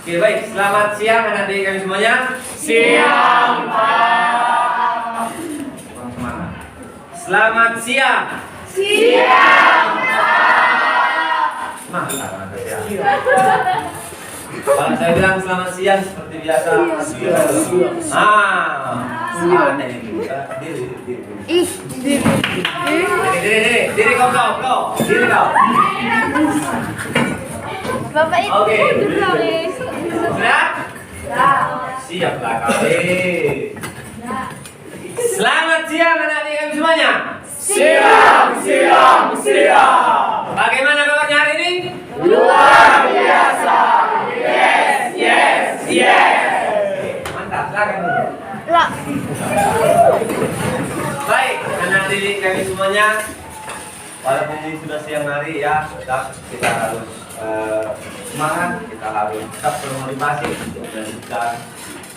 Oke, baik. Selamat siang anak-adik kami semuanya. Siang, Pak. Kurang semangat. Selamat siang. Siang, Nah, selamat siang. Kalau saya bilang selamat siang seperti biasa. Aneh ini. Diri kau. Diri kau. Bapak itu Oke. ditulis. Sudah? Siaplah kali. Selamat siang anak-adik kami semuanya. siang. Bagaimana kabarnya hari ini? Luar biasa. Yes. Mantap, silakan dulu. Lah, Baik, anak-adik kami semuanya. Walaupun ini sudah siang hari ya, tetap kita harus semangat, kita harus tetap termotivasi untuk melanjutkan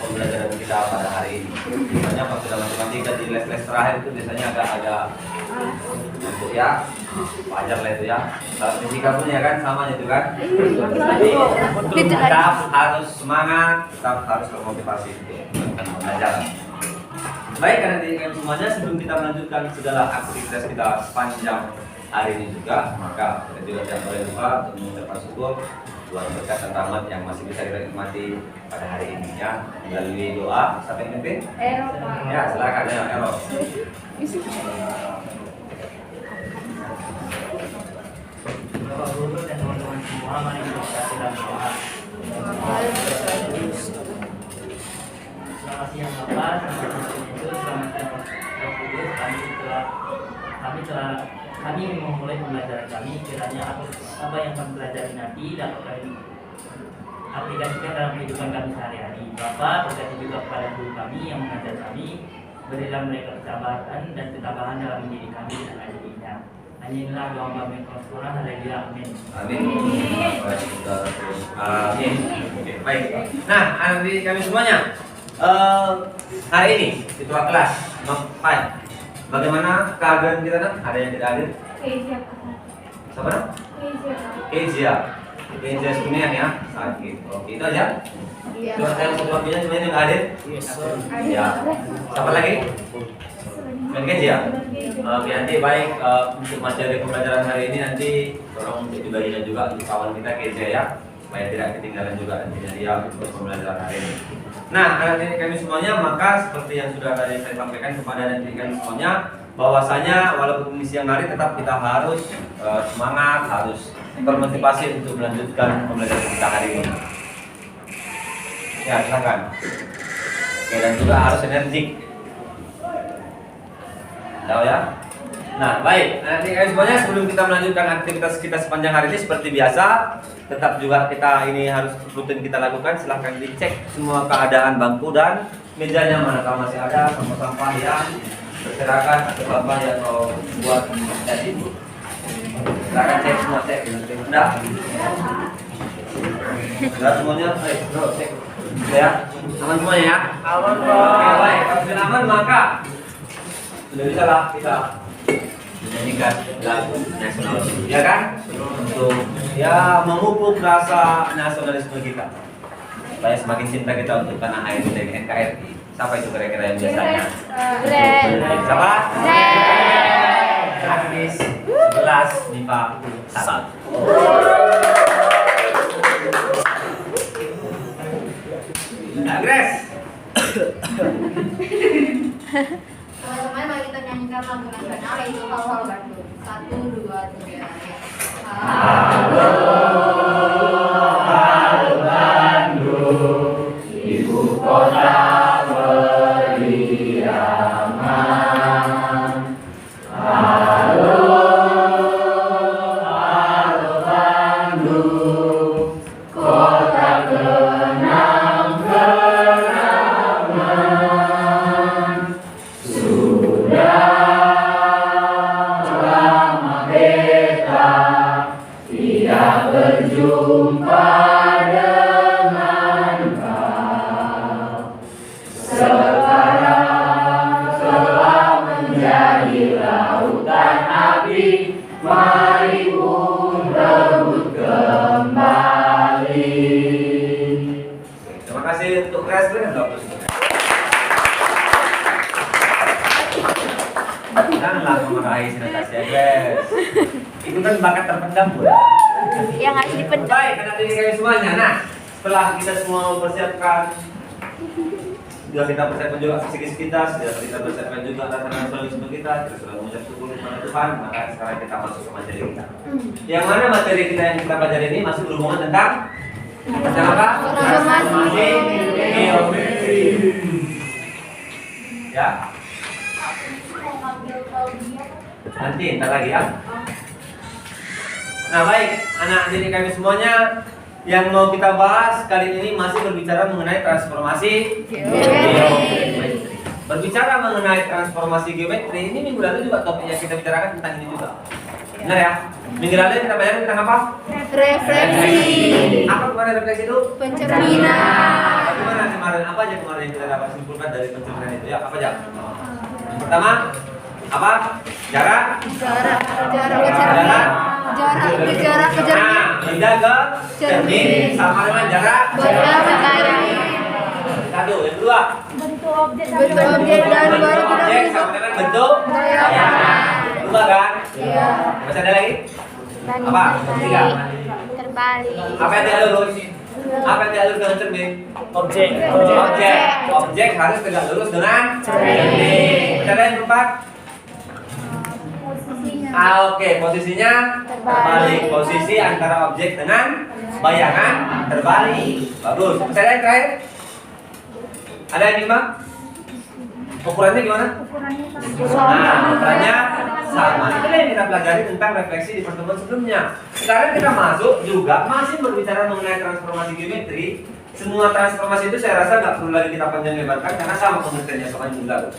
pembelajaran kita pada hari ini. Biasanya waktu dalam matematika di les-les terakhir itu biasanya agak untuk ya wajar lah itu ya. Kalau fisika pun ya kan sama itu kan. Jadi tetap harus semangat, tetap harus termotivasi untuk melakukan pembelajaran. Baik, anak-adik kalian semuanya, sebelum kita melanjutkan segala aktivitas kita sepanjang hari ini juga, maka kita juga jangan boleh lupa untuk mengucapkan syukur buat berkat dan rahmat yang masih bisa kita nikmati pada hari ini ya, melalui doa. Siapa yang mimpin? Ya, silakan ya, Ero. Bapak Guru dan teman-teman semua, mari kita dalam doa. Selamat siang Bapak, selamat siang Ibu, selamat siang Roh Kudus. Kami memulai pembelajaran kami. Kiranya apa yang kami pelajari nanti dapat kami aplikasikan dalam kehidupan kami sehari-hari. Bapak, berkati juga kepada guru kami yang mengajar kami, berilah mereka kesabaran dan ketabahan dalam mendidik kami dan ajarinya. Hanya inilah doa kami Rasulullah. Haleluya, amin. Amin. Amin. Oke, baik. Nah, anak-adik kami semuanya, hari ini ketua kelas Pak, bagaimana keadaan kita nak? Ada yang tidak hadir? Siapa nak? Kezia. Kezia Sunian ya, sakit. Oke, itu aja. Dua yang satu waktunya semuanya yang hadir? Ya. Siapa lagi? Dan Kezia. Oke, nanti baik untuk materi pembelajaran hari ini nanti tolong dibagikan juga untuk kawan kita Kezia ya, supaya tidak ketinggalan juga nantinya dia untuk pembelajaran hari ini. Nah, anak-adik kami semuanya, maka seperti yang sudah tadi saya sampaikan kepada anak-adik kami semuanya, bahwasanya walaupun ini siang hari tetap kita harus semangat, harus termotivasi untuk melanjutkan pembelajaran kita hari ini. Ya, silakan. Oke, dan juga harus energik. Tahu ya? Nah, baik. Anak-adik kami semuanya, sebelum kita melanjutkan aktivitas kita sepanjang hari ini seperti biasa, tetap juga kita ini harus rutin kita lakukan. Silahkan dicek semua keadaan bangku dan mejanya, manakala masih ada sampah-sampah yang berserakan atau apa yang mau buat jadi. Silahkan cek semua, cek. Sudah? Sudah semuanya? Baik, bro, cek. Ya, aman semuanya ya? Aman, Pak. Oke, baik. Kalau sudah aman, maka sudah bisa lah kita menyanyikan lagu nasional, ya kan? Untuk ya memupuk rasa nasionalisme kita, supaya semakin cinta kita untuk tanah air dan NKRI. Siapa itu kira-kira yang biasanya? Siapa? Agnes 11 MIPA 1. Agnes. teman-teman, mari kita nyanyikan lagu nasional yaitu Hal-Hal Bandung. 1, 2, 3. Halo Bandung, ibu kota periangan. Halo Bandung, kota kenang-kenangan. Sudah lama beta tidak berjumpa dengan kau. Sekarang telah menjadi lautan api, mari pun rebut kembali. meraih sinetasi address. Itu kan bakat terpendam, Bu. Yang harus dipendam. Baik, anak didik kami semuanya. Nah, setelah kita semua mempersiapkan, sudah kita persiapkan juga psikis kita, sudah kita persiapkan juga rasa nasionalisme kita sudah mengucap syukur kepada Tuhan, maka sekarang kita masuk ke materi kita. Yang mana materi kita yang kita pelajari ini masih berhubungan tentang apa? Transformasi geometri. Ya. Nanti, ntar lagi ya. Nah baik, anak didik kami semuanya, yang mau kita bahas kali ini masih berbicara mengenai transformasi geometri. Berbicara mengenai transformasi geometri, ini minggu lalu juga topik yang kita bicarakan tentang ini juga. Benar ya? Minggu lalu kita belajar tentang apa? Refleksi. Apa kemarin refleksi itu? Pencerminan. Bagaimana kemarin? Apa aja kemarin yang kita dapat simpulkan dari pencerminan itu? Ya, apa aja? Yang pertama, apa? Jarak. Jarak kecerminan. Jarak kecerminan. Nah, benda ke cermin sama dengan jarak. Benda mencermin. Satu, yang kedua. Bentuk objek dan baru kita Objek sama dengan bentuk bayangan. Dua kan? Iya. Masih ada lagi? Apa? Tiga. Terbalik. Apa yang tidak lurus? Apa yang tidak lurus dengan cermin? Objek. Objek harus tegak lurus dengan cermin. Masih ada yang keempat? Oke, posisinya terbalik. Posisi antara objek dengan bayangan terbalik. Bagus. Masih ada yang terakhir? Ada yang lima? Ukurannya gimana? Nah, ukurannya sama. Itu yang kita pelajari tentang refleksi di pertemuan sebelumnya. Sekarang kita masuk juga masih berbicara mengenai transformasi geometri. Semua transformasi itu saya rasa nggak perlu lagi kita panjang lebarkan karena sama pengertiannya soal minggu lalu.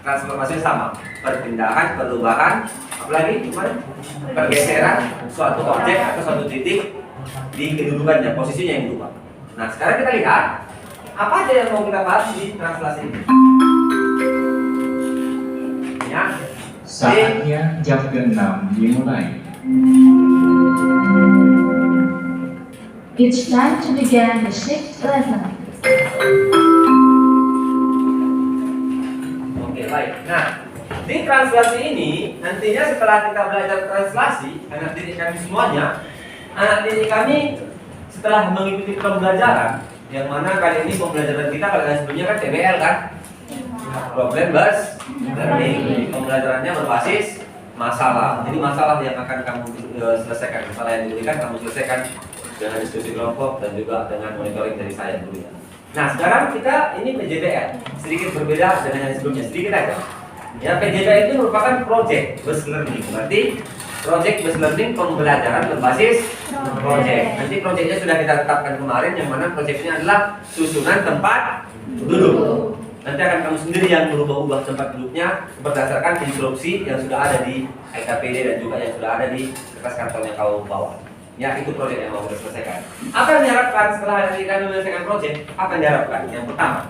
Transformasi sama, perpindahan, perubahan, apalagi kemarin pergeseran suatu objek atau suatu titik di kedudukannya, posisinya yang berubah. Nah, sekarang kita lihat apa aja yang mau kita bahas di translasi ini. Ya. Saatnya jam ke-6 dimulai. It's time to begin the sixth lesson. Oke, baik. Nah, di translasi ini nantinya setelah kita belajar translasi, anak didik kami semuanya, anak didik kami setelah mengikuti pembelajaran, yang mana kali ini pembelajaran kita kalau yang sebelumnya kan TBL kan, problem based learning. Pembelajarannya berbasis masalah. Jadi masalah yang akan kamu selesaikan, masalah yang diberikan kamu selesaikan dengan diskusi kelompok dan juga dengan monitoring dari saya dulu ya. Nah sekarang kita ini PJBL, sedikit berbeda dengan yang sebelumnya, sedikit aja. Ya PJBL itu merupakan project based learning, berarti project based learning pembelajaran berbasis project. Nanti projectnya sudah kita tetapkan kemarin, yang mana projectnya adalah susunan tempat duduk. Nanti akan kamu sendiri yang merubah-ubah tempat duduknya berdasarkan instruksi yang sudah ada di IKPD dan juga yang sudah ada di kertas karton yang kamu bawa. Ya, itu proyek yang mau kita selesaikan. Apa yang diharapkan setelah hari ini menyelesaikan proyek? Apa yang diharapkan? Yang pertama,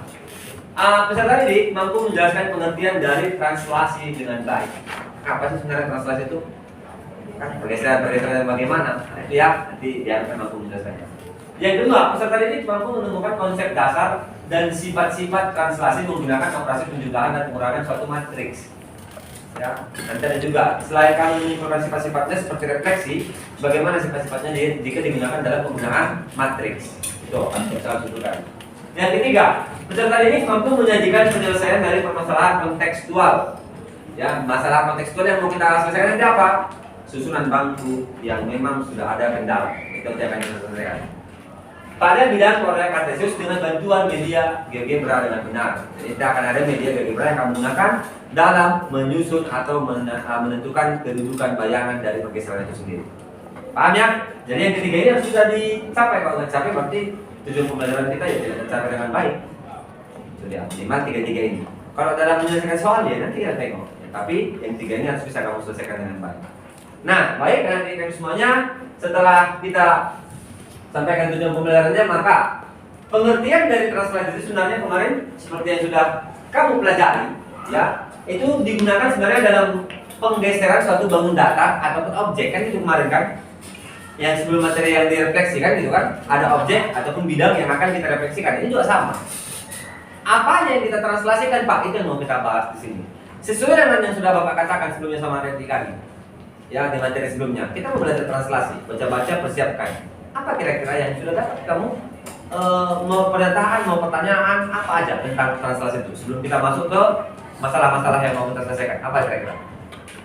peserta didik mampu menjelaskan pengertian dari translasi dengan baik. Apa sih sebenarnya translasi itu? Kan pergeseran bagaimana? Nah, itu ya, nanti diharapkan mampu menjelaskannya. Yang kedua, peserta didik mampu menemukan konsep dasar dan sifat-sifat translasi menggunakan operasi penjumlahan dan pengurangan suatu matriks. Ya, nanti ada juga selain kamu menyimpulkan sifat-sifatnya seperti refleksi, bagaimana sifat-sifatnya jika digunakan dalam penggunaan matriks. Itu akan kita sebutkan. Yang ketiga, peserta didik mampu menyajikan penyelesaian dari permasalahan kontekstual. Ya, masalah kontekstual yang mau kita selesaikan nanti apa? Susunan bangku yang memang sudah ada kendala. Itu yang akan kita selesaikan. Pada bidang koordinat kartesius dengan bantuan media GeoGebra dengan benar. Jadi kita akan ada media GeoGebra yang kamu gunakan dalam menyusun atau menentukan kedudukan bayangan dari pergeseran itu sendiri. Paham ya? Jadi yang ketiga ini harus sudah dicapai. Kalau nggak dicapai berarti tujuan pembelajaran kita ya tidak tercapai dengan baik. Itu dia, minimal tiga-tiga ini. Kalau dalam menyelesaikan soal ya nanti kita tengok. Ya, tapi yang tiga ini harus bisa kamu selesaikan dengan baik. Nah, baik nanti kami semuanya setelah kita sampaikan tujuan pembelajarannya, maka pengertian dari translasi itu sebenarnya kemarin seperti yang sudah kamu pelajari, ya, itu digunakan sebenarnya dalam penggeseran suatu bangun datar ataupun objek kan itu kemarin kan, yang sebelum materi yang direfleksikan gitu kan, ada objek ataupun bidang yang akan kita refleksikan, ini juga sama. Apa yang kita translasikan Pak, itu yang mau kita bahas di sini. Sesuai dengan yang sudah Bapak katakan sebelumnya sama adik kami, ya di materi sebelumnya, kita mau belajar translasi, baca-baca, persiapkan. Apa kira-kira yang sudah dapat kamu mau pernyataan, mau pertanyaan, apa aja tentang translasi itu sebelum kita masuk ke masalah-masalah yang mau kita selesaikan? Apa kira-kira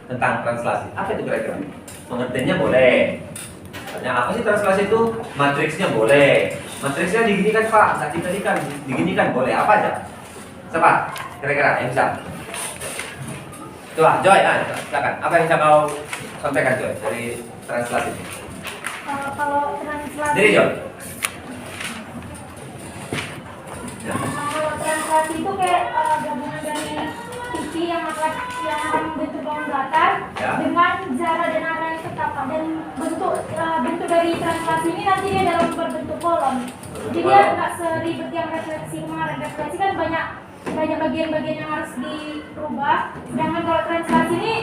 tentang translasi? Apa itu kira-kira? Pengertiannya boleh. Tanya apa sih translasi itu? Matriksnya boleh. Matriksnya diginikan Pak, nggak dikalikan, diginikan boleh. Apa aja? Siapa? Kira-kira yang bisa? Coba, Joy, silakan. Apa yang bisa kau sampaikan Joy dari translasi? Kalau translasi, Jadi Joy. Ya. kalau translasi itu kayak gabungan dari TV yang bentuk bangun datar Ya. dengan zara dan arah yang tetap, dan bentuk dari translasi ini nanti dia dalam berbentuk kolom. Jadi dia nggak seribet yang refleksi kemarin. Refleksi kan banyak bagian-bagian yang harus dirubah. Sedangkan kalau translasi ini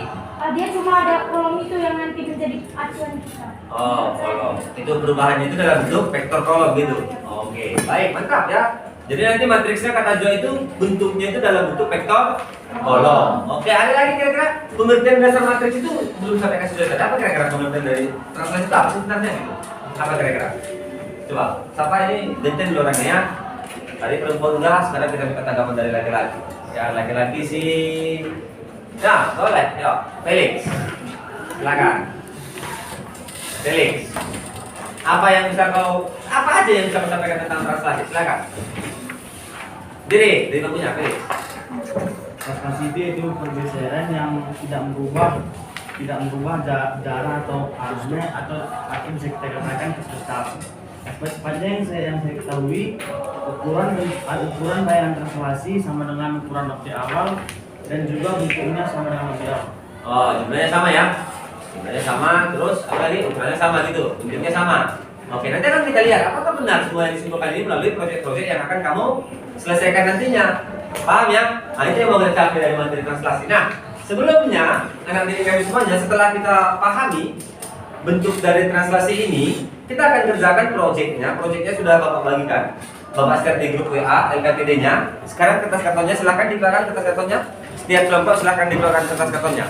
dia cuma ada kolom itu yang nanti menjadi acuan kita. Oh, kolom. Itu perubahannya itu dalam bentuk vektor kolom gitu. Oke, baik, mantap ya. Jadi nanti matriksnya kata Joy itu bentuknya itu dalam bentuk vektor kolom. Oke, ada lagi kira-kira pengertian dasar matriks itu belum sampai kasih Joy. Apa kira-kira pengertian dari translasi itu apa sebenarnya gitu? Apa kira-kira? Coba, siapa ini detail dulu orangnya ya? Tadi perempuan udah, sekarang kita minta tanggapan dari laki-laki. Ya, laki-laki si, ya boleh, yuk, Felix, silakan. Felix, apa yang bisa apa aja yang bisa kau sampaikan tentang translasi? Silakan. Diri punya Felix. Translasi itu pergeseran yang tidak merubah darah atau arusnya atau bisa kita katakan tetap. Sepanjang yang saya ketahui, ukuran bayangan translasi sama dengan ukuran objek awal dan juga bentuknya sama dengan objek awal. Oh, jumlahnya sama ya? Jumlahnya sama, terus apa lagi? Ukurannya sama gitu, bentuknya sama. Oke, nanti akan kita lihat apakah benar semua yang disimpulkan ini melalui proyek-proyek yang akan kamu selesaikan nantinya. Paham ya? Nah, itu yang mau kita capai dari materi translasi. Nah, sebelumnya, anak didik kami semuanya, setelah kita pahami bentuk dari translasi ini, kita akan kerjakan proyeknya. Proyeknya sudah Bapak bagikan. Bapak share di grup WA, LKTD-nya. Sekarang kertas kartonnya silahkan dikeluarkan kertas kartonnya. Setiap kelompok silahkan dikeluarkan kertas kartonnya.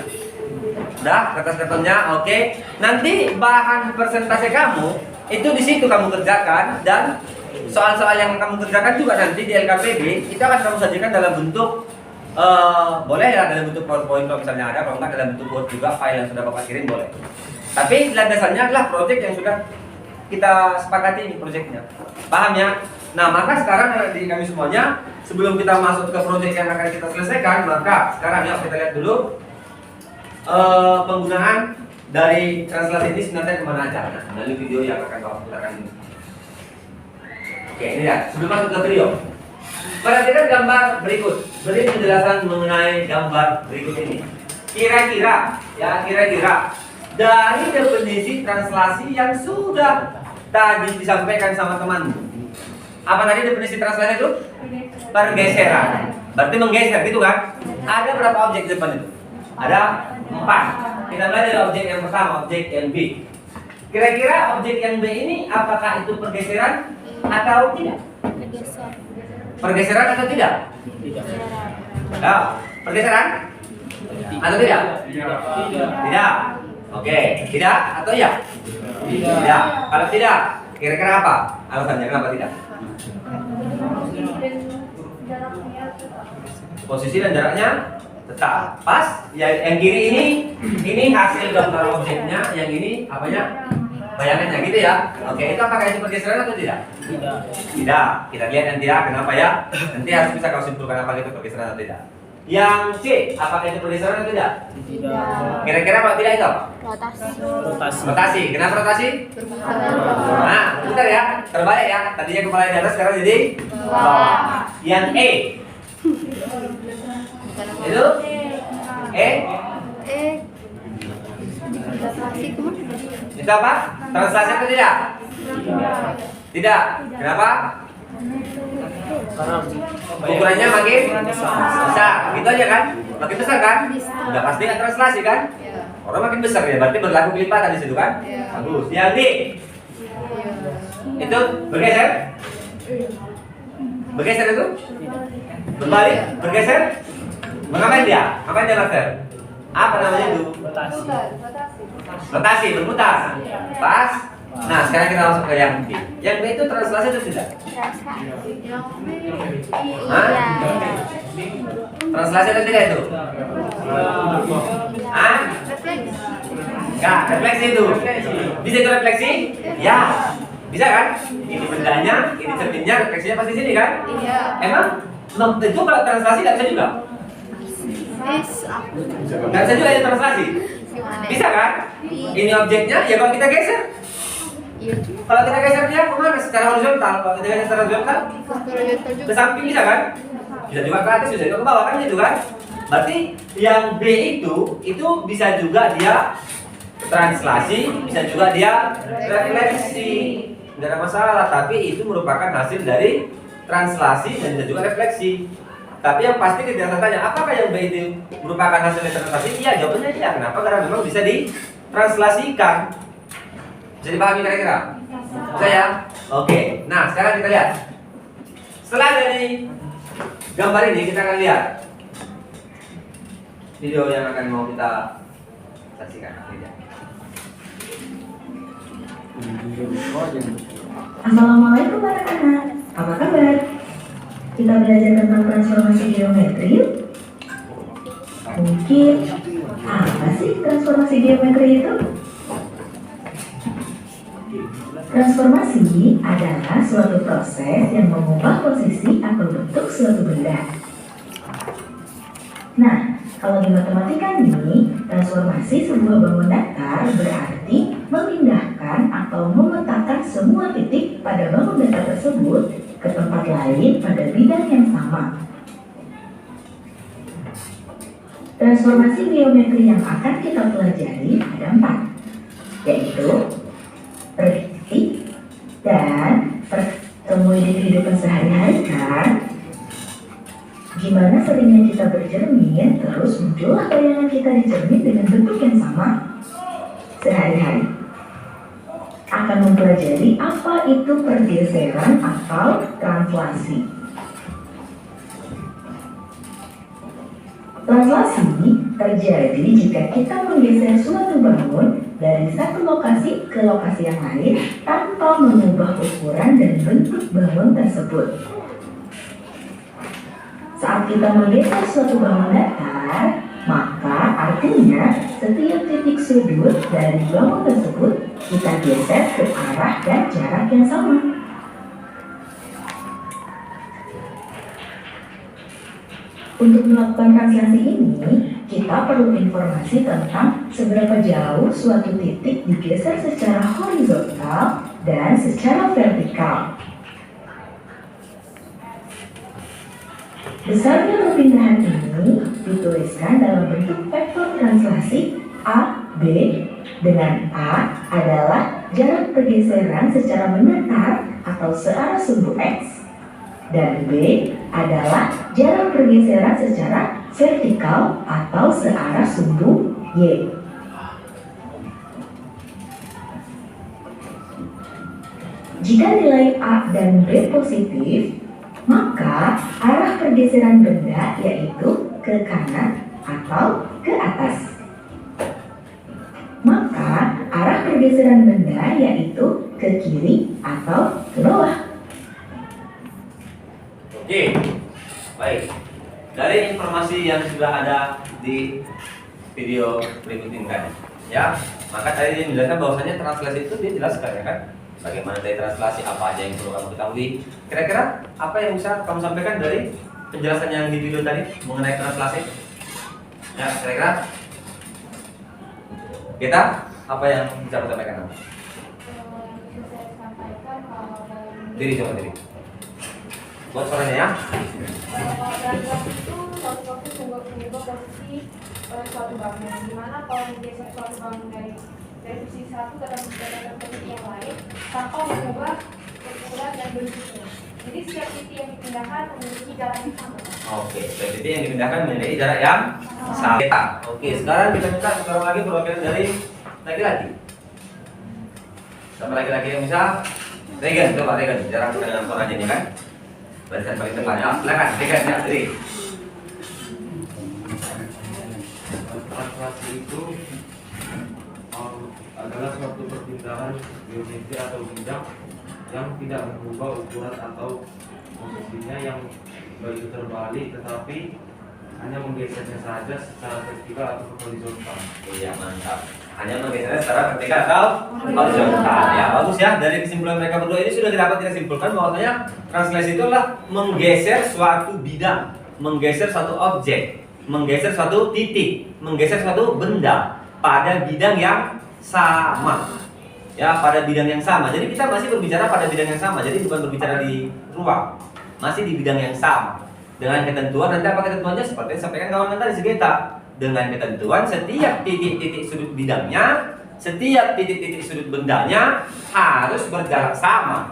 Udah, kertas kartonnya, oke. Nanti bahan persentase kamu itu di situ kamu kerjakan, dan soal-soal yang kamu kerjakan juga nanti di LKPD itu akan kamu sajikan dalam bentuk boleh ya dalam bentuk PowerPoint kalau misalnya ada, kalau enggak dalam bentuk Word juga, file yang sudah Bapak kirim boleh. Tapi landasannya adalah proyek yang sudah kita sepakati ini proyeknya. Paham ya? Nah, maka sekarang di kami semuanya, sebelum kita masuk ke proyek yang akan kita selesaikan, maka sekarang ya kita lihat dulu penggunaan dari translasi ini sebenarnya kemana aja. Nah, melalui video yang akan Bapak putarkan ini. Oke, ini ya. Sebelum masuk ke video, perhatikan gambar berikut. Beri penjelasan mengenai gambar berikut ini. Kira-kira dari definisi translasi yang sudah tadi disampaikan sama temanmu. Apa tadi definisi translasi itu? Pergeseran. Berarti menggeser gitu kan? Ada berapa objek di depan itu? Ada 4. Kita mulai dari objek yang pertama, objek yang B. Kira-kira objek yang B ini apakah itu pergeseran atau tidak? Pergeseran atau tidak? Tidak. Pergeseran? Atau tidak? Tidak. Oke, tidak atau ya? Tidak. Kalau tidak, kira-kira apa alasannya kenapa tidak? Posisi dan jaraknya tetap. Pas. Yang kiri ini hasil gambar objeknya, yang ini apanya? Bayangannya gitu ya. Oke, itu apakah itu pergeseran atau tidak? Tidak. Kita lihat yang tidak. Kenapa ya? Nanti harus bisa kau simpulkan apakah itu pergeseran atau tidak. Yang C, apakah itu pergeseran atau tidak? Tidak. Kira-kira kalau tidak itu apa? Rotasi. Kenapa rotasi? Nah, bentar ya. Terbalik ya. Tadinya kepala di atas, sekarang jadi bawah. Yang E. Itu? E? Itu apa? Translasi atau tidak? Tidak. Kenapa? Ukurannya makin besar. Gitu aja kan? Makin besar kan? Udah pasti kan translasi kan? Orang makin besar ya, berarti berlaku kelipatan di situ kan? Bagus. Yang D. Itu bergeser? Bergeser itu? Berbalik? Bergeser? Mengapain dia? Ngapain dia master? Apa namanya itu? Rotasi. Rotasi, berputar. Pas. Nah, sekarang kita masuk ke yang B. Yang B itu translasi atau tidak? Yang B. Hah? Iya. Translasi atau tidak itu? Hah? Refleksi. Enggak, refleksi itu. Bisa itu refleksi? Ya. Bisa kan? Ini bendanya, ini cerminnya, refleksinya pasti sini kan? Iya. Emang? No, itu kalau translasi nggak bisa juga? Aku. Nggak bisa juga ya translasi? Gimana? Bisa kan? Ini objeknya, ya kalau kita geser. Iya juga. Kalau kita geser dia kemana? Secara horizontal. Kalau kita geser secara horizontal, ke samping bisa kan? Bisa juga ke atas, bisa juga ke bawah kan gitu kan? Berarti yang B itu bisa juga dia translasi, bisa juga dia refleksi. Tidak ada masalah, tapi itu merupakan hasil dari translasi dan bisa juga refleksi. Tapi yang pasti kita tanya, apakah yang B itu merupakan hasil dari translasi? Iya, jawabannya iya. Kenapa? Karena memang bisa ditranslasikan. Bisa dipahami kira-kira? Bisa ya? Oke. Nah, sekarang kita lihat. Setelah dari gambar ini, kita akan lihat video yang akan mau kita saksikan. Assalamualaikum anak-anak, apa kabar? Kita belajar tentang transformasi geometri yuk? Mungkin, apa sih transformasi geometri itu? Transformasi adalah suatu proses yang mengubah posisi atau bentuk suatu benda. Nah, kalau di matematika ini, transformasi sebuah bangun datar berarti memindahkan atau memetakan semua titik pada bangun datar tersebut ke tempat lain pada bidang yang sama. Transformasi geometri yang akan kita pelajari ada 4, yaitu prediksi dan pertemuan di kehidupan sehari-hari kan? Gimana seringnya kita bercermin, terus muncullah bayangan kita di cermin dengan bentuk yang sama sehari-hari. Akan mempelajari apa itu pergeseran atau translasi. Translasi terjadi jika kita menggeser suatu bangun dari satu lokasi ke lokasi yang lain tanpa mengubah ukuran dan bentuk bangun tersebut. Saat kita menggeser suatu bangun datar, maka artinya setiap titik sudut dari bangun tersebut kita geser ke arah dan jarak yang sama. Untuk melakukan translasi ini, kita perlu informasi tentang seberapa jauh suatu titik digeser secara horizontal dan secara vertikal. Besarnya perpindahan ini dituliskan dalam bentuk vektor translasi A, B, dengan A adalah jarak pergeseran secara mendatar atau searah sumbu X, dan B adalah jarak pergeseran secara vertikal atau searah sumbu Y. Jika nilai A dan B positif, maka arah pergeseran benda yaitu ke kanan atau ke atas. Maka arah pergeseran benda yaitu ke kiri atau ke bawah. Oke, baik. Dari informasi yang sudah ada di video berikut ini kan, ya, maka tadi dia menjelaskan bahwasanya translasi itu dia jelaskan ya kan, bagaimana dari translasi, apa aja yang perlu kamu ketahui. Kira-kira apa yang bisa kamu sampaikan dari penjelasan yang di video tadi mengenai translasi? Ya, kira-kira kita apa yang bisa kamu sampaikan? Diri, coba diri. Buat suaranya ya. Translasi itu suatu proses mengubah posisi suatu bangunan, dimana kalau menggeser suatu bangunan dari posisi satu ke posisi yang lain tanpa mengubah ukuran dan bentuknya. Jadi setiap titik yang dipindahkan memiliki jarak yang sama. Oke, setiap titik yang dipindahkan memiliki jarak yang sama. Oke, sekarang kita minta sekarang lagi perwakilan dari laki-laki. Sama laki-laki yang bisa. Regan, coba Regan, jarak kita dengan suaranya ini kan. Barisan paling depan ya, silakan, Regan ya, jadi. translasi itu adalah suatu perpindahan geometri atau bidang yang tidak mengubah ukuran atau posisinya yang begitu terbalik, tetapi hanya menggesernya saja secara vertikal atau horizontal. Iya, mantap. Hanya menggesernya secara vertikal atau horizontal. Ya, bagus ya. Dari kesimpulan mereka berdua ini sudah dapat kita simpulkan bahwasanya translasi itu adalah menggeser suatu bidang, menggeser suatu objek, menggeser suatu titik, menggeser suatu benda pada bidang yang sama. Ya, pada bidang yang sama. Jadi kita masih berbicara pada bidang yang sama. Jadi bukan berbicara di ruang, masih di bidang yang sama. Dengan ketentuan, nanti apa ketentuannya seperti yang disampaikan kawan tadi Segeta. Dengan ketentuan setiap titik-titik sudut bidangnya, setiap titik-titik sudut bendanya harus berjarak sama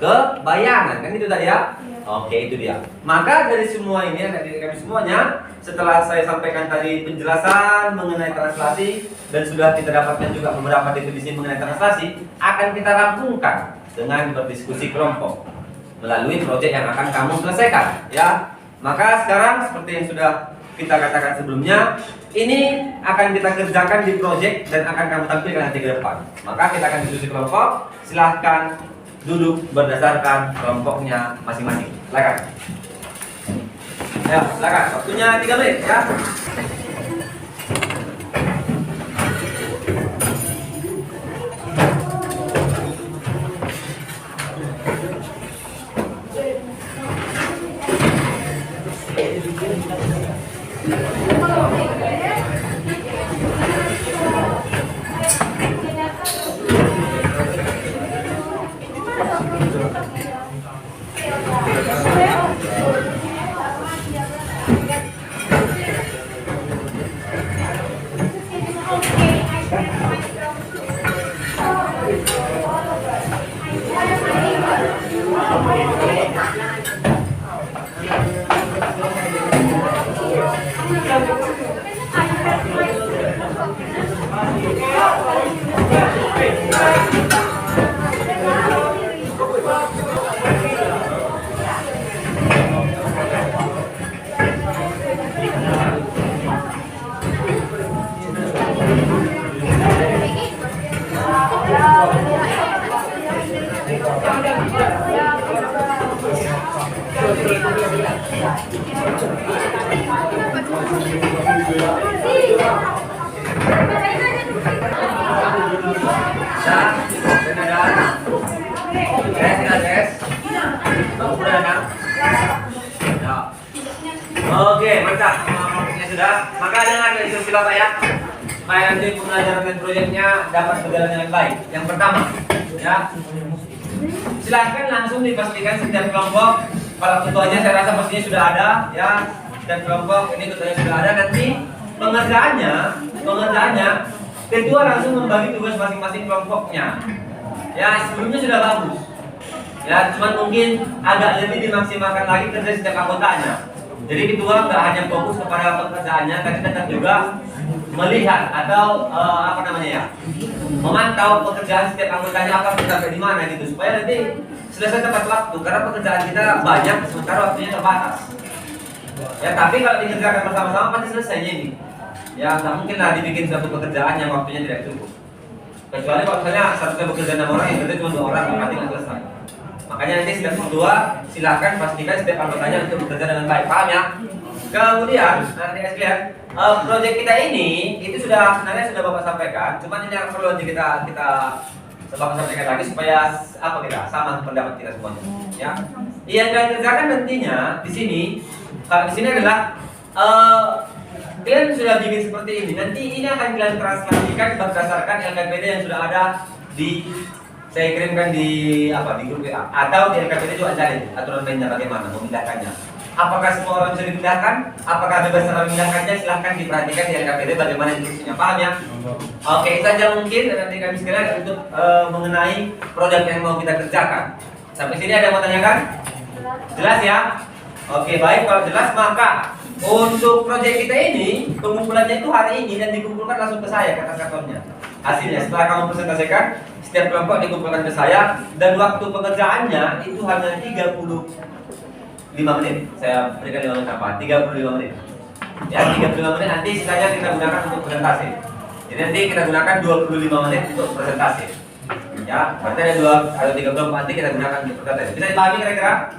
ke bayangan, kan itu tadi ya? Oke, itu dia. Maka dari semua ini, dari kami semuanya, setelah saya sampaikan tadi penjelasan mengenai translasi dan sudah kita dapatkan juga beberapa definisi mengenai translasi, akan kita rampungkan dengan berdiskusi kelompok melalui proyek yang akan kamu selesaikan, ya. Maka sekarang seperti yang sudah kita katakan sebelumnya, ini akan kita kerjakan di proyek dan akan kamu tampilkan nanti ke depan. Maka kita akan diskusi kelompok. Silahkan duduk berdasarkan kelompoknya masing-masing. Silakan. Ya, silakan. Waktunya 3 menit ya. Oke, mantap. Kelompoknya sudah. Maka dengan instruksi Bapak ya, supaya nanti pembelajaran dan proyeknya dapat berjalan dengan baik. Yang pertama, ya, silahkan langsung dipastikan setiap kelompok. Kalau ketuanya saya rasa pastinya sudah ada, ya. Setiap kelompok ini ketuanya sudah ada. Nanti pengerjaannya, ketua langsung membagi tugas masing-masing kelompoknya. Ya, sebelumnya sudah bagus. Ya, cuman mungkin agak lebih dimaksimalkan lagi kerja setiap anggotanya. Jadi ketua nggak hanya fokus kepada pekerjaannya, tapi tetap juga melihat atau memantau pekerjaan setiap anggotanya apa sampai di mana gitu, supaya nanti selesai tepat waktu. Karena pekerjaan kita banyak, sementara waktunya terbatas. Ya, tapi kalau dikerjakan bersama-sama pasti selesainya ini. Ya, nggak mungkin lah dibikin satu pekerjaan yang waktunya tidak cukup. Kecuali kalau misalnya satu bekerja 6 orang, yang kerja cuma 2 orang, pasti nggak selesai. Makanya nanti setiap kedua silahkan pastikan setiap anggotanya untuk bekerja dengan baik, paham ya? Kemudian nanti sekalian, proyek kita ini itu sebenarnya sudah Bapak sampaikan, cuman ini yang perlu nanti kita Bapak sampaikan lagi supaya sama pendapat kita semuanya, ya. Yang kalian kerjakan nantinya di sini, kalau di sini adalah kalian sudah bikin seperti ini. Nanti ini akan kalian translasikan berdasarkan LKPD yang sudah ada saya kirimkan di grup WA atau di LKPD juga ada aturan mainnya bagaimana memindahkannya. Apakah semua orang bisa dipindahkan? Apakah bebas cara memindahkannya? Silahkan diperhatikan di LKPD bagaimana instruksinya, paham ya? Oke, itu saja mungkin nanti kami sekalian untuk mengenai produk yang mau kita kerjakan. Sampai sini ada yang mau tanyakan? Jelas ya? Oke, baik, kalau jelas maka untuk proyek kita ini pengumpulannya itu hari ini dan dikumpulkan langsung ke saya kata-katanya. Hasilnya setelah kamu presentasikan, setiap kelompok dikumpulkan ke saya dan waktu pengerjaannya itu hanya 35 menit. Saya berikan 5 menit apa? 35 menit. Ya, 35 menit nanti sisanya kita gunakan untuk presentasi. Jadi nanti kita gunakan 25 menit untuk presentasi. Ya, berarti ada 34 nanti kita gunakan untuk presentasi. Bisa dipahami kira-kira?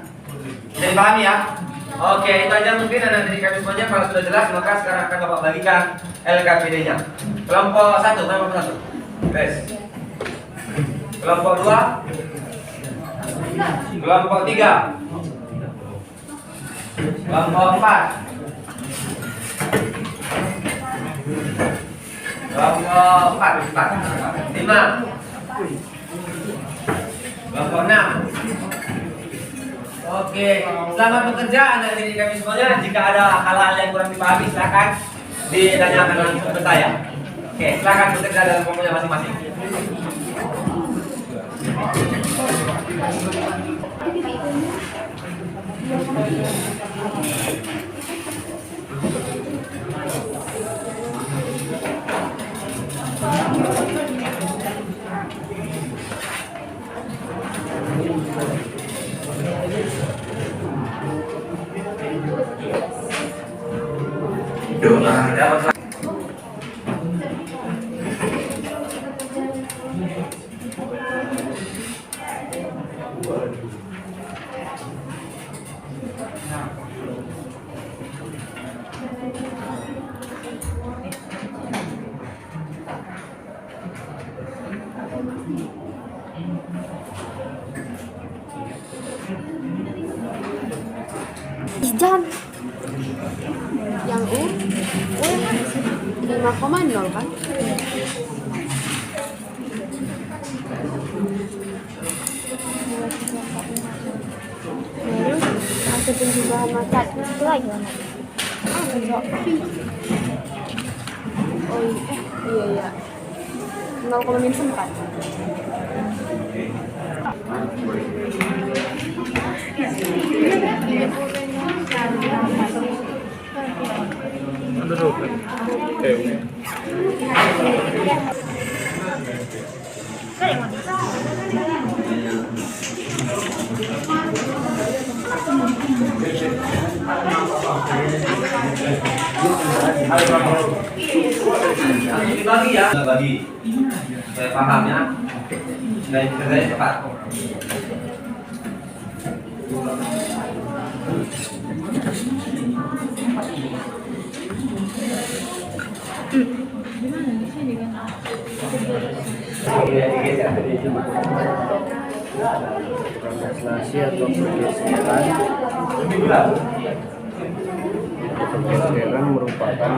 Bisa dipahami ya? Oke, itu aja mungkin dan dari kami semuanya. Kalau sudah jelas, maka sekarang akan Bapak bagikan LKPD-nya. Kelompok 1, kelompok 1. Guys. Kelompok 2. Kelompok 3. Kelompok 4. Kelompok 5. Kelompok 6. Oke, selamat bekerja anak didik kami semuanya. Jika ada hal-hal yang kurang dipahami, silakan ditanyakan langsung ke saya. Oke, silakan bekerja dalam kelompoknya masing-masing. Jangan yang U 5,0 kan? Terus masih penjualan macat itu lagi mana? Oh iya 0,4. Dibagi ya, bagi. Saya paham ya. Dan kerjanya cepat. Translasi atau pergeseran merupakan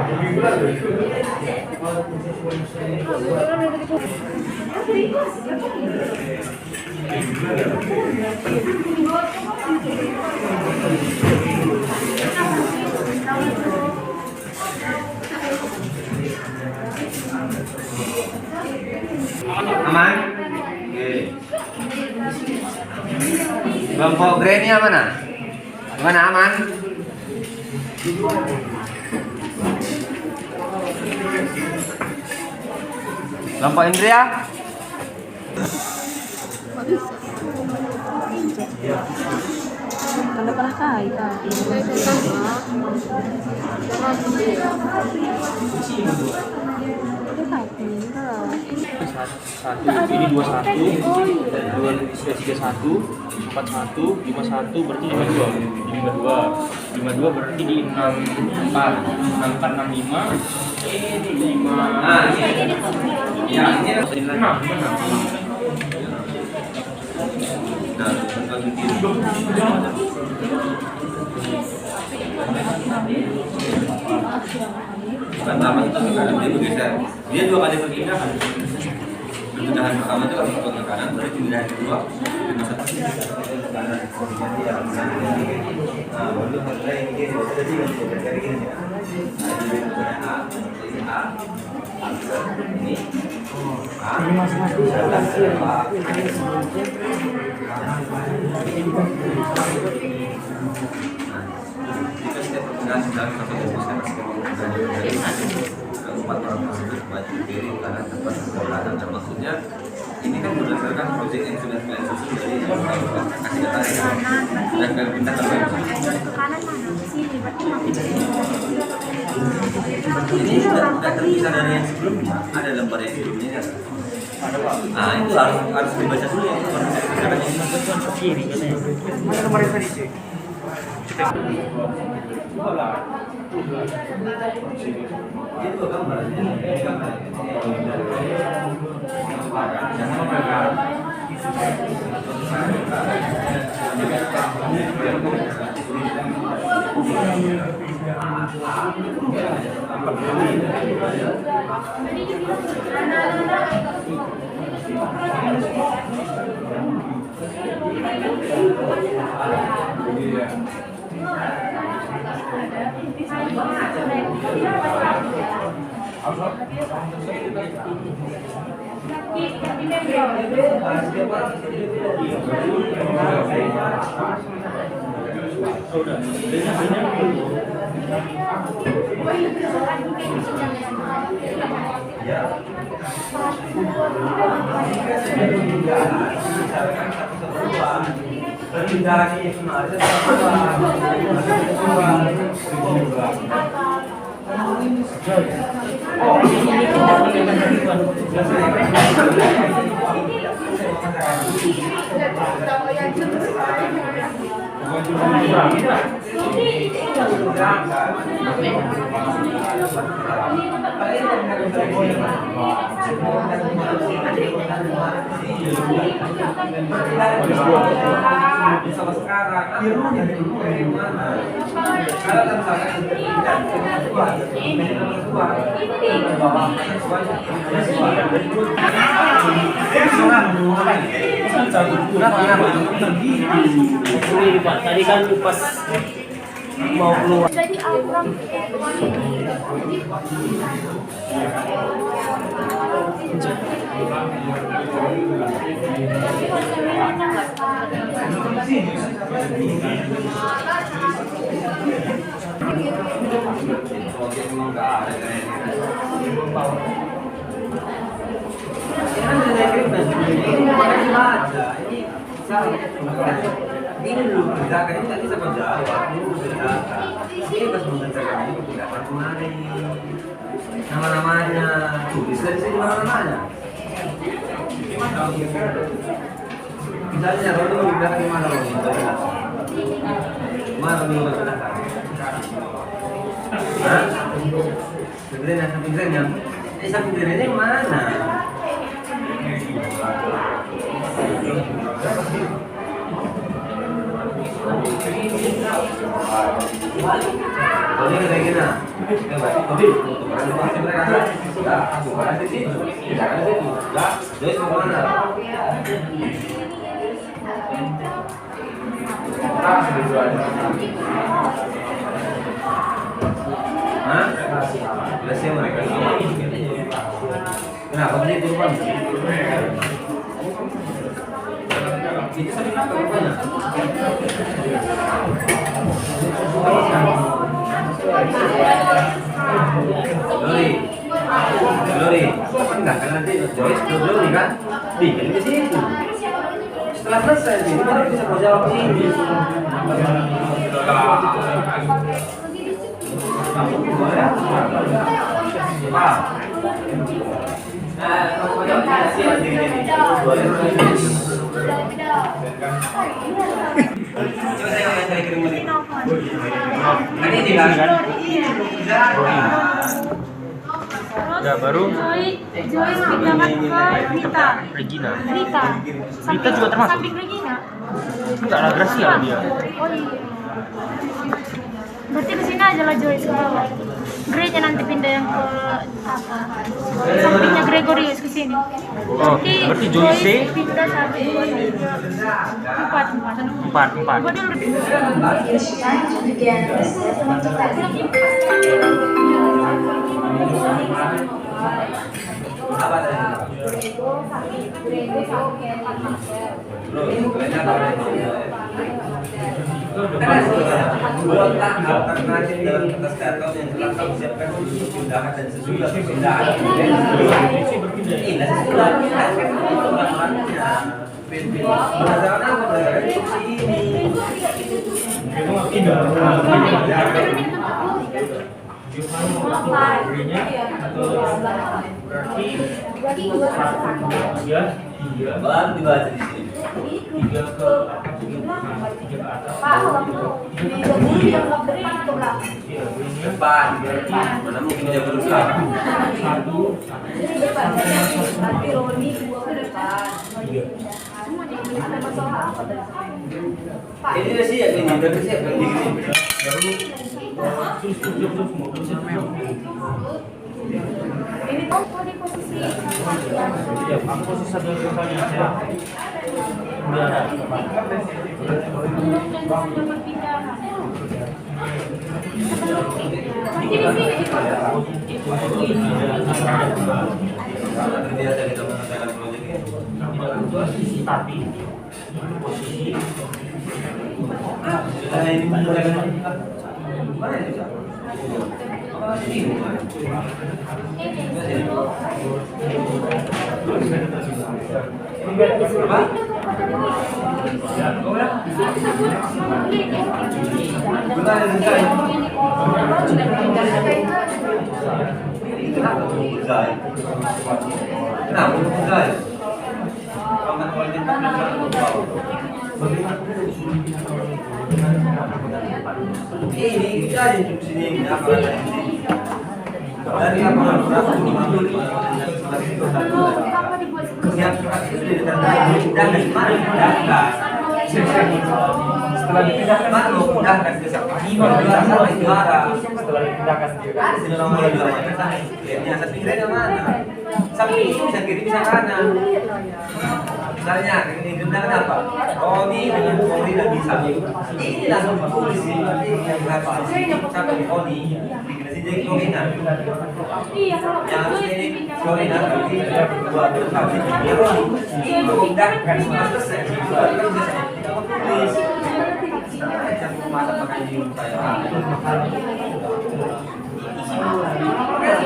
Aman? Oke. Kelompok Grenia mana? Mana aman? Kelompok Indria? Kan pernah kait ini 21, 31, 41, 51 berarti 52 berarti di 64, 65, 5. Ya, ini bukan lama itu tekanan dia bergeser. Dia 2 kali berpindah kan. Perpindahan pertama itu langsung ke kanan, berarti pindahan kedua di masa kanan. Nah, baru mulai ini jadi kayak gini ya. Ini empat orang tersebut maju kiri kanan depan belakang. Dan maksudnya ini kan berdasarkan proyek yang sudah kalian susun dari yang kasih data dan kalian pindah ke kanan. Ini sudah terpisah dari yang sebelumnya. Ada lembar yang sebelumnya ini ada. Nah itu harus dibaca dulu ya. Kiri katanya. Itu gambarnya. Sama sekarang, akhirnya dari mana? Kalau misalkan Tadi kan pas mau keluar. Jadi Abraham ini dulu kerjakan ini tadi sama Jawa dulu kerjakan ini pas mengerjakan ini tidak kemarin nama-namanya tulis dari sini nama-namanya misalnya Rodo di belakang mana Rodo mana Rodo di belakang hah? sebenarnya samping trennya ini samping trennya mana? Tadi kayak gini, tadi untuk berani mereka, ya, bukan di situ, jangan di situ, ya, jadi mau mana? Hah? Biasanya mereka kenapa beli kurban? Itu sampai apa rupanya? Glory, enggak kan nanti Joyce Glory kan? Bikin di situ. Setelah selesai ini baru bisa menjawab ini. Ya baru Joyce pindahan ke Rita. Regina. Rita juga termasuk? Samping Regina. Enggak lah Gracia dia. Oh iya. Berarti di sini aja lah Joyce ke bawah. Grey-nya nanti pindah yang ke apa? Sampingnya Gregorius ke sini. Oh, berarti Joyce pindah 1, 2, 3, 4. Empat. Buatlah alternatif dalam kertas datar yang telah kamu siapkan untuk pindahan dan sesudah pindahan. Ini sesudah pindahan programnya. Berdasarkan apa? Berdasarkan instruksi ini. Berinya atau berarti satu, tiga, Baru dibaca di sini. tiga ke atas. Pak, di yang depan atau belakang? Iya, berinya Depan. Mana mungkin dia berusaha. satu, Tapi Roni dua ke depan. tiga. Ada masalah apa? Pak, Ini udah siap ini, udah siap lagi gini. Baru terus mau Ini tuh di posisi ya, aku posisi satu misalnya saya udah ada. belum dan sudah berpindah. Nanti di sini. Nanti dia ada kita mengerjakan proyeknya. Posisi tapi posisi Nah, ini mengerjakan mana itu? Ini bukan. Kenapa Zai? Kenapa Zai? Paman wajib ini kita aja di sini apa dari lapangan berapa yang dan dipindahkan setelah dipindahkan baru pindahkan ke juara setelah dipindahkan ke nomor juara ya saya pikirnya mana sampai ini bisa kiri bisa kanan misalnya ini gendang apa Roni dengan Roni dan bisa ini langsung ditulis sih yang berapa sampai di Roni dikasih jadi Rina Iya, kalau yang itu ini dipindah. Rina berarti dua berarti ini Roni ini pindahkan sudah selesai itu bisa tulis macam masa pakai di saya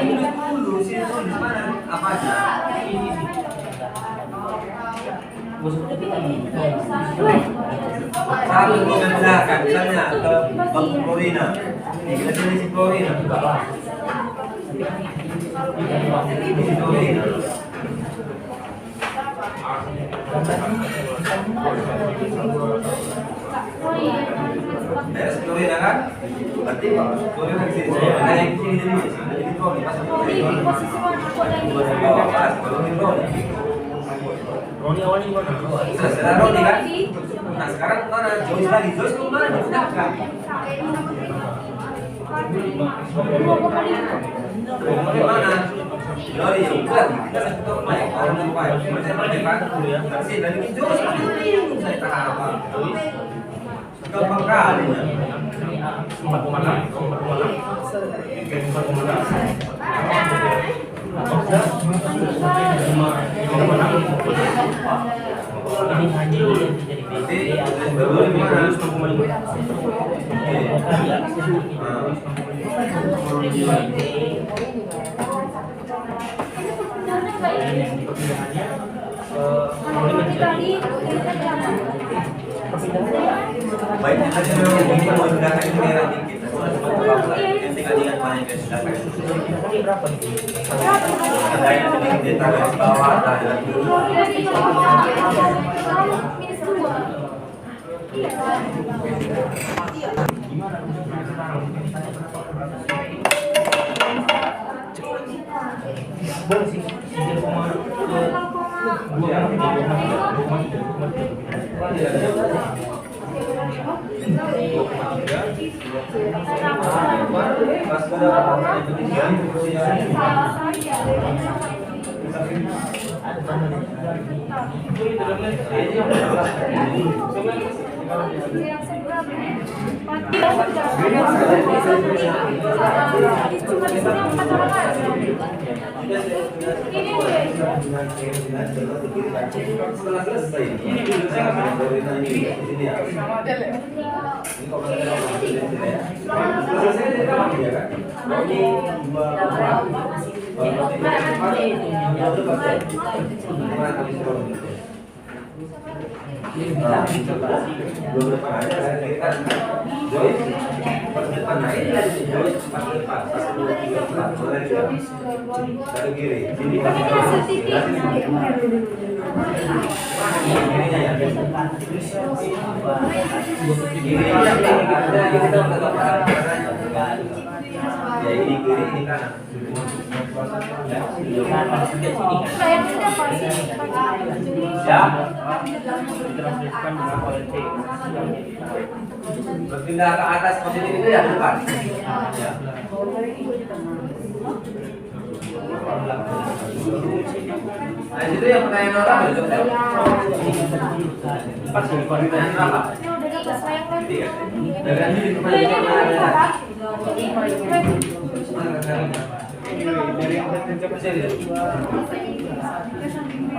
ini dulu sih tulis mana apa aja satu menggunakan misalnya ke Bang Florina ini si Florina beres Florina kan berarti Florina di sini ada yang di sini jadi Florina pas Di posisi mana aku ada di bawah pas kalau ini Florina Roni awalnya gimana? setelah Roni kan nah sekarang mana Joyce lagi Joyce lu mana udah kan Bagaimana? Dari bukan kita satu main orang yang baik. Macam mana kan? Tapi dari itu saya tak apa. Gampang kali. Ini hanya yang jadi Jadi baik kita mungkin mau gunakan ini merah dikit. Yang tinggal ingat mana yang kita gunakan. Ini berapa nih? Ada yang sedikit di garis bawah ada. Boleh sih. Setelah selesai ini saya nggak ini sini ya. Ini kalau selesai dari kamu ya kan? Ini dua depan. Nah ini lagi dulu pas depan, pas 2, 3, 4, mulai dia ke kiri. Jadi pas kirinya ya. Kirinya ada kita tetap ya ini kiri ini kanan. Ya. Berpindah ke atas positif itu ya depan. Ya. Nah itu yang pertanyaan orang itu pertanyaan berapa? Tiga. Dengan ini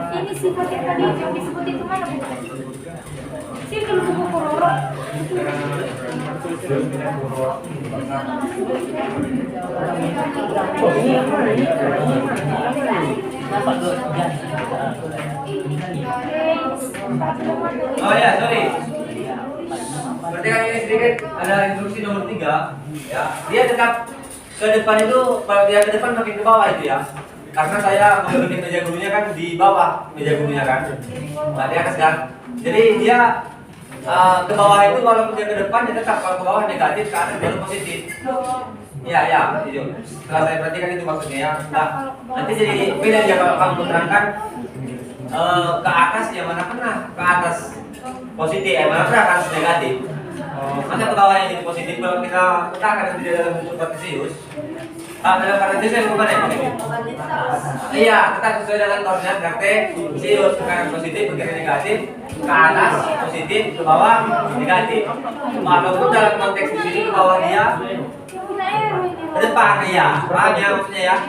Ini sifat yang tadi yang disebut itu mana bukan? Sih kalau buku kororo. Oh ya, sorry. Berarti kan ini sedikit ada instruksi nomor 3 ya. Dia tetap ke depan itu, kalau dia ke depan makin ke bawah itu ya. Karena saya mau bikin meja gurunya kan di bawah meja gurunya kan. Nah, di atas kan. Jadi dia ke bawah itu walaupun dia ke depan dia tetap, kalau ke bawah negatif, ke atas baru positif. Iya, ya, itu. Setelah saya perhatikan itu maksudnya ya. Nah, nanti jadi beda ya kalau kamu menerangkan ke atas yang mana pernah ke atas positif, yang mana pernah ke atas negatif. Masa ke bawah yang jadi positif kalau kita letakkan di dalam bentuk kartesius. Dalam kartesius yang kemana ya? Iya, tetap sesuai dengan koordinat kartesius. Ke kanan positif, ke kiri negatif, ke atas positif, ke bawah negatif. Walaupun dalam konteks di sini ke bawah dia ke depan ya, paham ya maksudnya ya?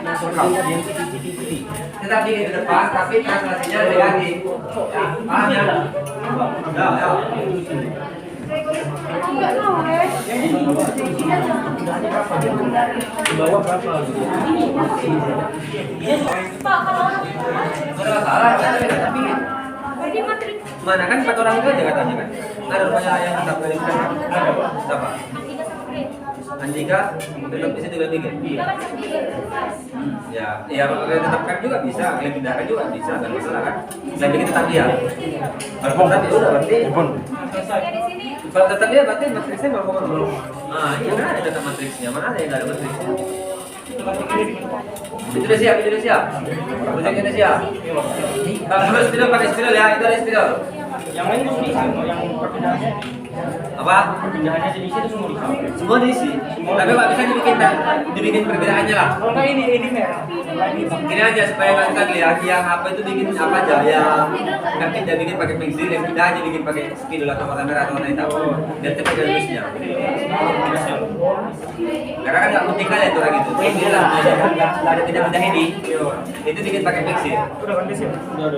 Tetap bikin ke depan, tapi translasinya negatif. Ya, paham ya? Ya. Bawah berapa? Pak, kalau Salah, tapi berarti materi mana kan 4 orang itu aja katanya kan? Ada rupanya yang kita berikan. Ada Pak. Siapa? Andika, tetap bisa juga bikin. Ya, ya kalau kalian tetapkan juga bisa, kalian pindahkan juga bisa, nggak masalah kan? Saya bikin tetap dia. Kalau tetap ya udah berarti. Kalau tetap dia berarti matriksnya mau kemana? Ah, iya kan ada tetap matriksnya, mana ada yang nggak ada matriksnya? Itu udah siap, itu udah siap. Proyeknya udah siap. Kalau spidol pakai spidol ya, itu ada spidol. Yang lain itu bisa, yang perpindahannya Apa? perpindahannya di sini semua bisa. Semua diisi. Tapi Pak bisa dibikin perbedaannya lah. Kalau nggak ini merah. Ini aja supaya nggak kita lihat yang apa itu bikin apa aja yang nggak kita bikin pakai pensil, yang kita aja bikin pakai spidol atau warna merah atau warna hitam. Dan cepat garisnya. Karena kan nggak penting kali itu orang itu. Ini lah, nggak ada pindah-pindah ini. Itu bikin pakai pensil. Udah kan sih? Udah.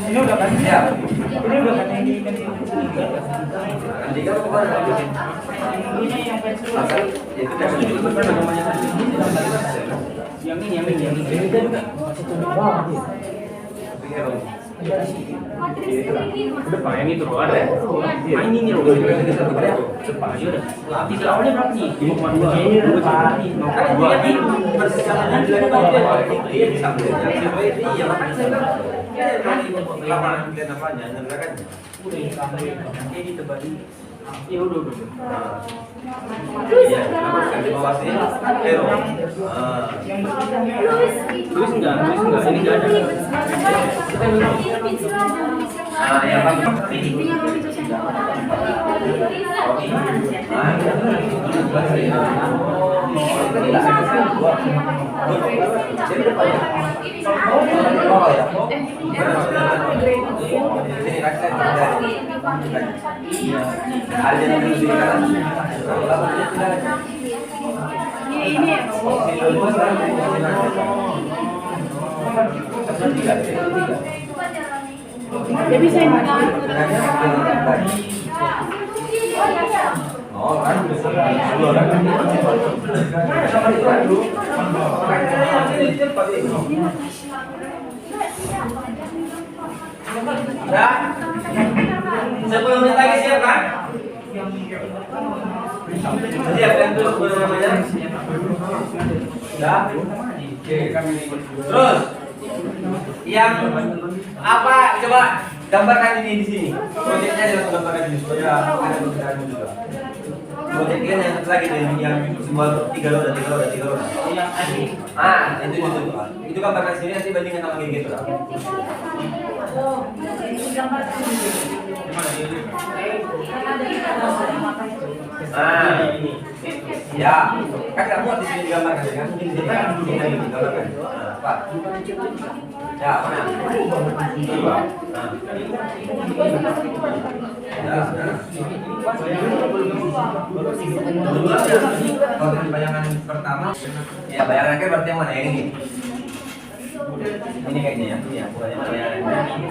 Ini udah kan? Ya. Ini udah kan yang di Andika kemarin nggak bikin. ini yang pensil. Asal itu kan juga namanya Yang ini ini juga masih tumbuh bawah dia. materi sedikit mas. Udah pak yang itu loh ada. Ah ini loh. Cepat aja udah. Di awalnya berapa nih? 5,2. Ini udah pak. 5,2 ini persiapan kita dia bisa iya makanya saya bilang lapangan pilihan apanya kan udah ini terbagi. Ya udah. iya kan di bawah sini pero Tulis enggak ini enggak ada. ya Pak ini Jadi saya oh kan Udah? 10 menit lagi siap kan? Siap yang dulu namanya? Udah? Terus yang apa coba gambarkan ini di sini. Proyeknya adalah gambarkan ini supaya ada perbedaan juga. Proyeknya yang satu lagi yang semua 3 roda. Yang tadi. Itu gambarkan sini nanti bandingkan sama kayak gitu lah. Ini. Ya, kan kamu di sini digambarkan kan? Di sini kan digambarkan. Pak. Ya, mana? Kalau bayangan pertama, ya bayangan akhir berarti yang mana yang ini? Ini kayaknya ya, bukan yang bayangan.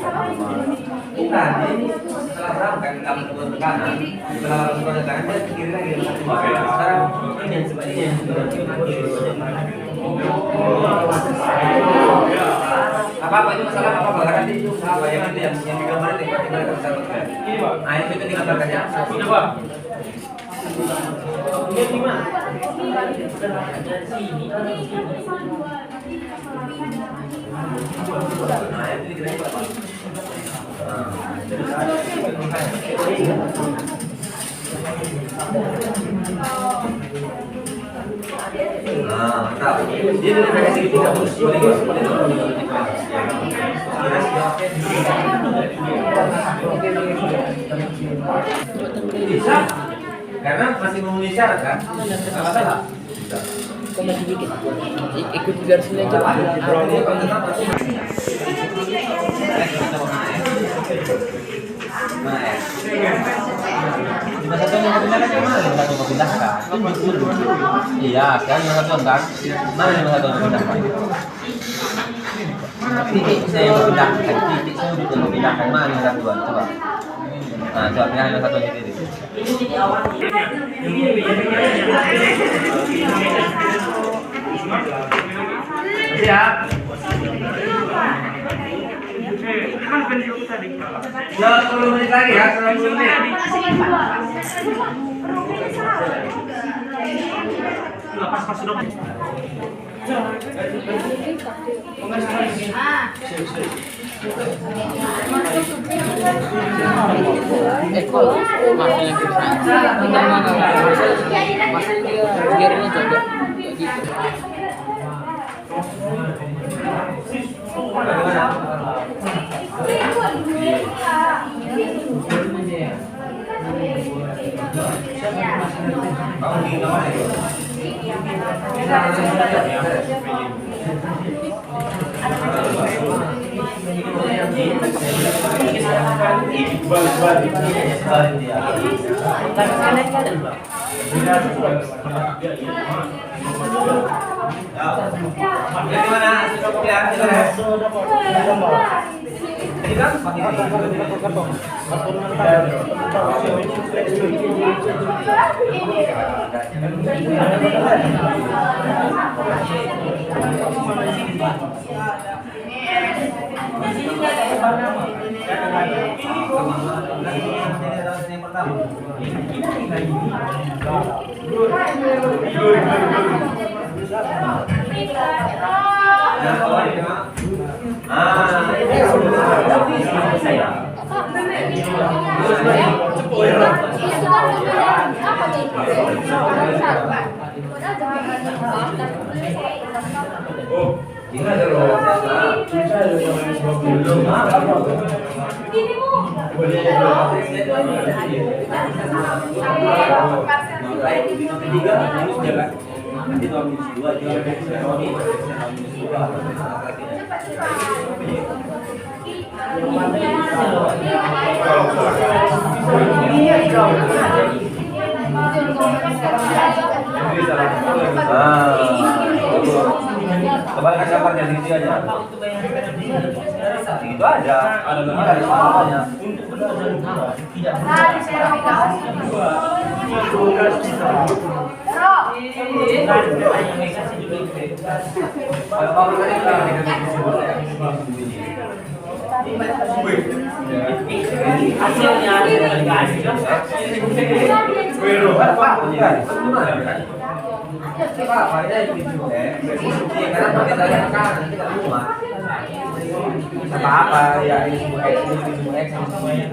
Bukan, ini setelah berangkat kamu turun ke kanan, setelah turun ke kanan dia ke kiri lagi. Sekarang ini yang sebaliknya. Apa itu masalah apa nanti itu bayangan itu yang digambar itu tinggal bisa terlihat. Nah itu digambarkannya. Ini Bang. Ini gimana? Nah itu dikira apa? Nah, dia dari versi ketiga bisa, karena masih memenuhi syarat kan? Nggak masalah. Kok masih dikit? Ikut garisnya aja. Lima satu yang pindah kan mana? Lima satu yang pindahkan. Tunjuk dulu. Iya, kan lima satu kan? Mana lima satu yang pindahkan? Titik saya yang pindahkan. Titik saya yang pindahkan mana lima satu? Coba. Nah, coba pindah lima satu titik. Siap. 10 menit lagi ya, 10 menit. Pas dong. Ekol, makanya biarnya coba gitu. Kembali ke sabarnya di sini aja. Itu aja. Ada banyak. Nah, di Hasilnya nggak hasil. Apa-apa ya ini semua X, ini semua X, ini semua Y.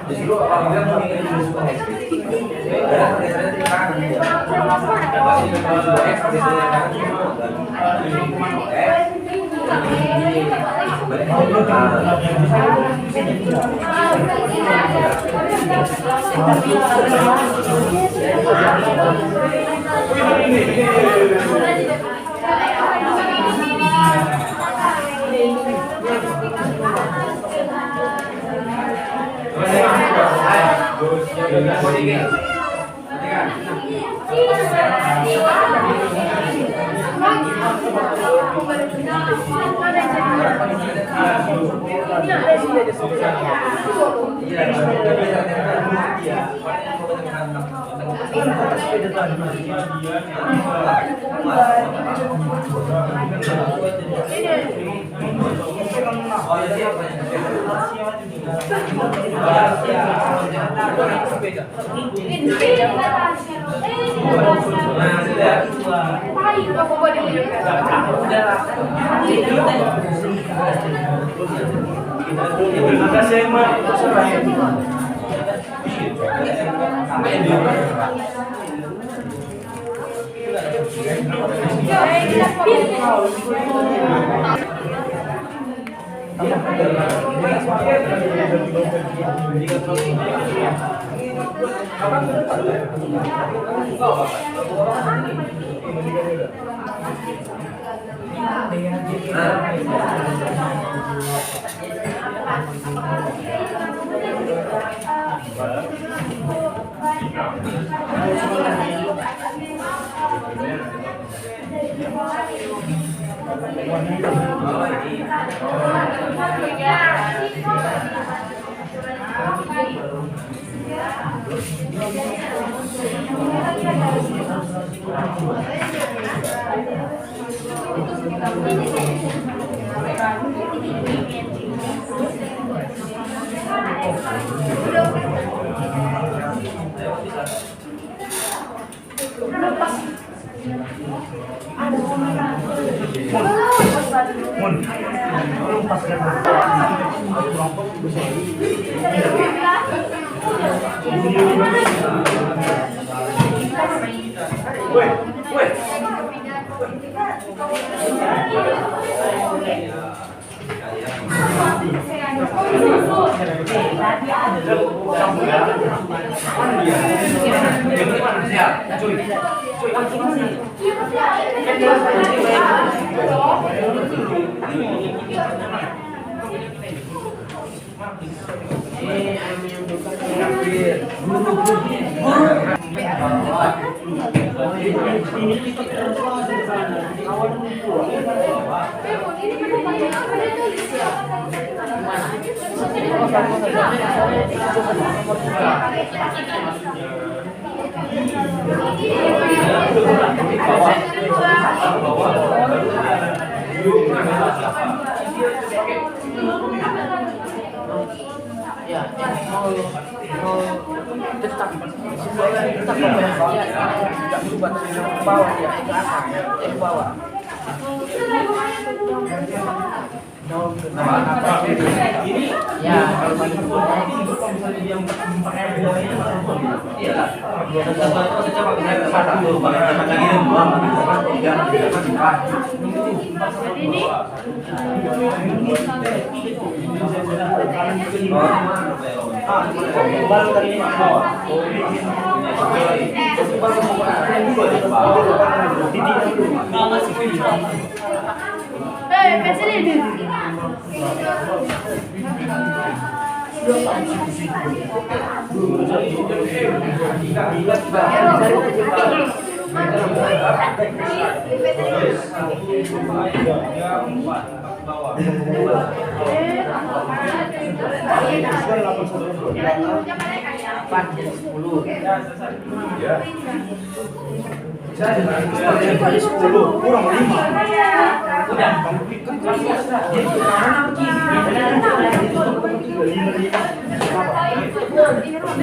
Justru orang bilang mau ini semua X.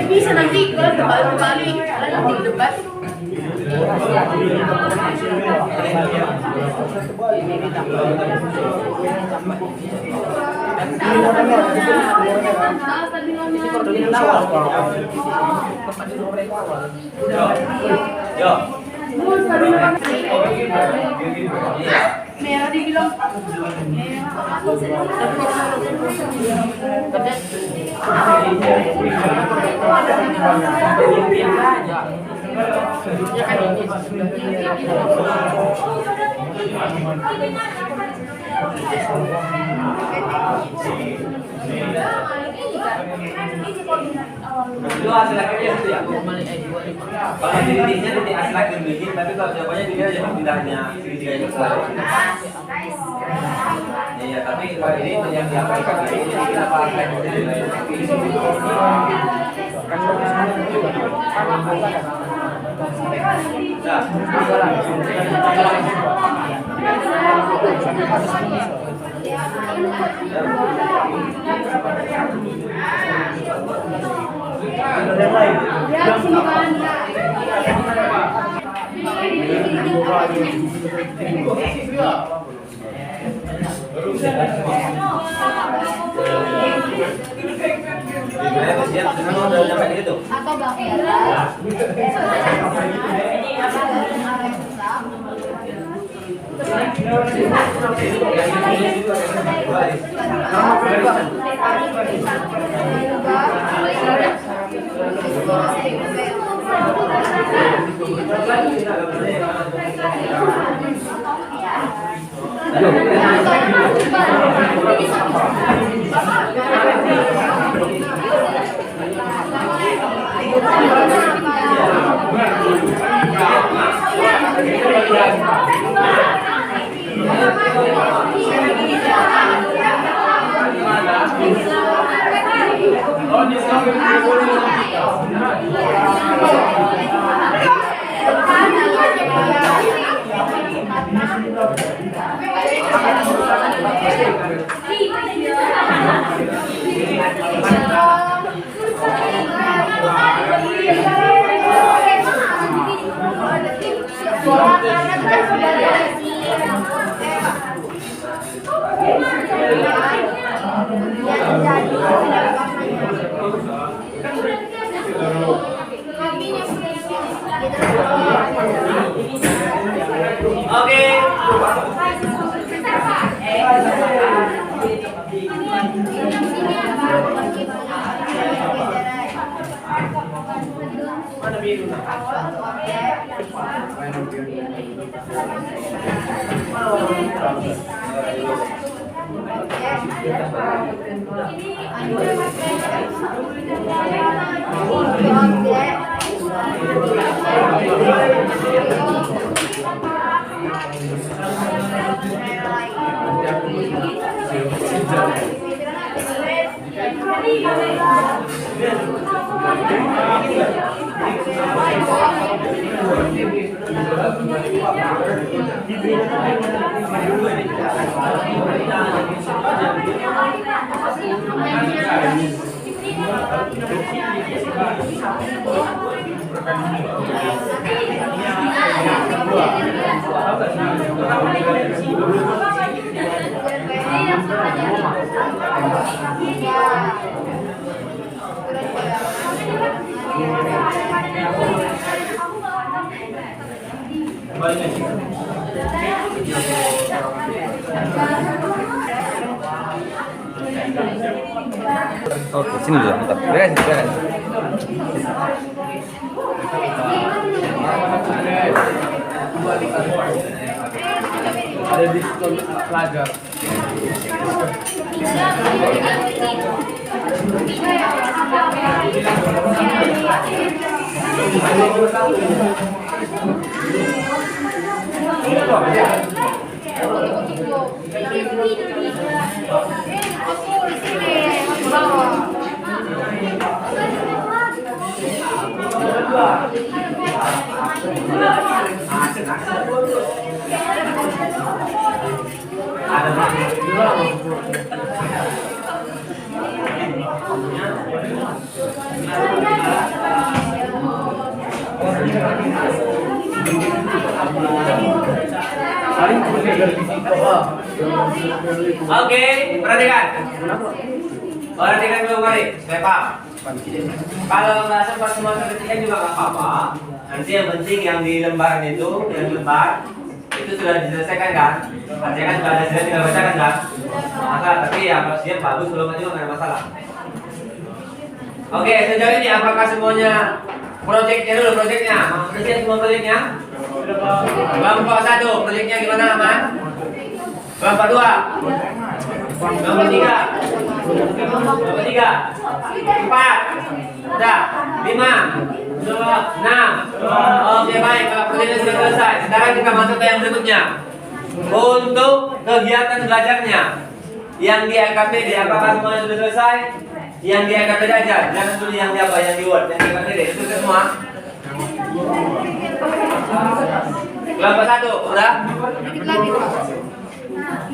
Bisa nanti kalau terbalik nanti ke depan. Merah dibilang Itu hasil akhirnya itu ya. Kalau titiknya titik hasil akhir bikin, tapi kalau jawabannya dia aja pindahnya segitiga itu selalu. Iya, tapi kalau ini yang diabaikan ini jadi kenapa akhirnya atau bang Oke, sini dulu, bentar. Beres, beres. Ada diskon pelajar. Oke, perhatikan. Perhatikan dulu kali, supaya paham. Kalau nggak sempat semua ketikkan juga nggak apa-apa. Nanti yang penting yang di lembaran itu, yang di lembar itu sudah diselesaikan kan? Artinya kan sudah ada sudah tinggal bacakan kan? Maka tapi ya kalau siap bagus, kalau nggak juga nggak ada masalah. Oke, sejauh ini apakah semuanya proyeknya dulu proyeknya? Sudah siap semua proyeknya? Kelompok 1, proyeknya gimana aman? Kelompok 2, kelompok 3, kelompok 3, 4, udah, 5, 6. Oke baik, kalau proyeknya sudah selesai. Sekarang kita masuk ke yang berikutnya. Untuk kegiatan belajarnya, yang di LKPD apakah semuanya sudah selesai? Yang di LKPD aja, jangan dulu yang di apa, yang di Word, yang di LKPD itu sudah semua. Kelompok 1, udah?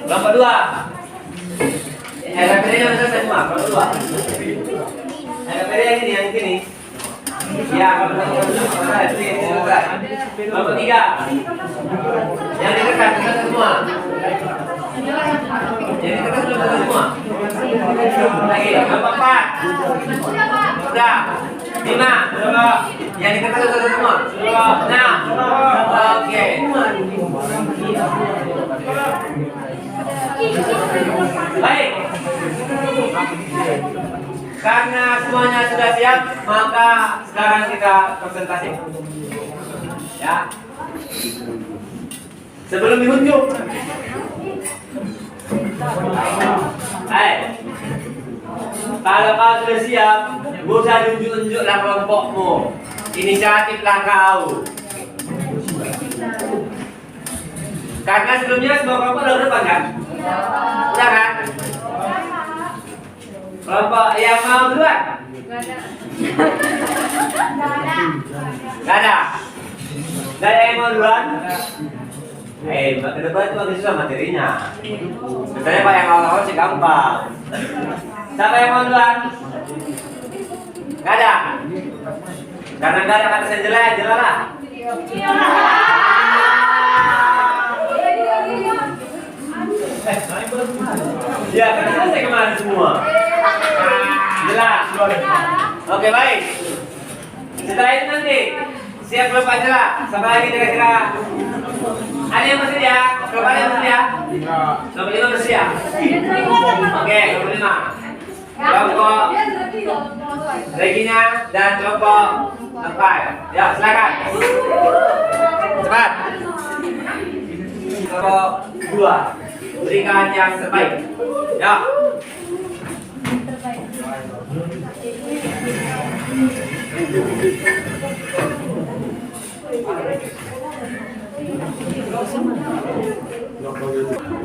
Kelompok 2, LKPD nya sudah selesai semua. Kelompok 2, LKPD yang ini. Ya, kelompok 3, kelompok 3, yang ditekan semua. Yang ditekan sudah semua. Lagi, kelompok 4, udah. 5, yang ditekan sudah semua. 6, oke. Baik. Karena semuanya sudah siap, maka sekarang kita presentasi. Ya. Sebelum diunjuk. Kalau kau sudah siap, gak usah diunjuk-unjuklah kelompokmu. Inisiatiflah kau. Karena sebelumnya semua kelompok udah depan kan? Udah kan? Kelompok yang mau duluan? Gak ada. Gak ada yang mau duluan? Ke depan itu bagus susah materinya. Misalnya Pak yang awal-awal sih gampang. Siapa yang mau duluan? Gak ada. Karena gak ada kata saya jelek, jelas. Ya, karena selesai kemarin semua. Jelas. Oke, baik. Setelah itu nanti siap belum Pak Jelas? Sama lagi kira-kira. Ada yang masih ya? Berapa ada yang masih ya? Nomor 5 masih ya? Oke, nomor 5. Kelompok Reginya dan kelompok 4. Ya, silakan. Cepat. Kelompok 2. Berikan yang terbaik. Ya.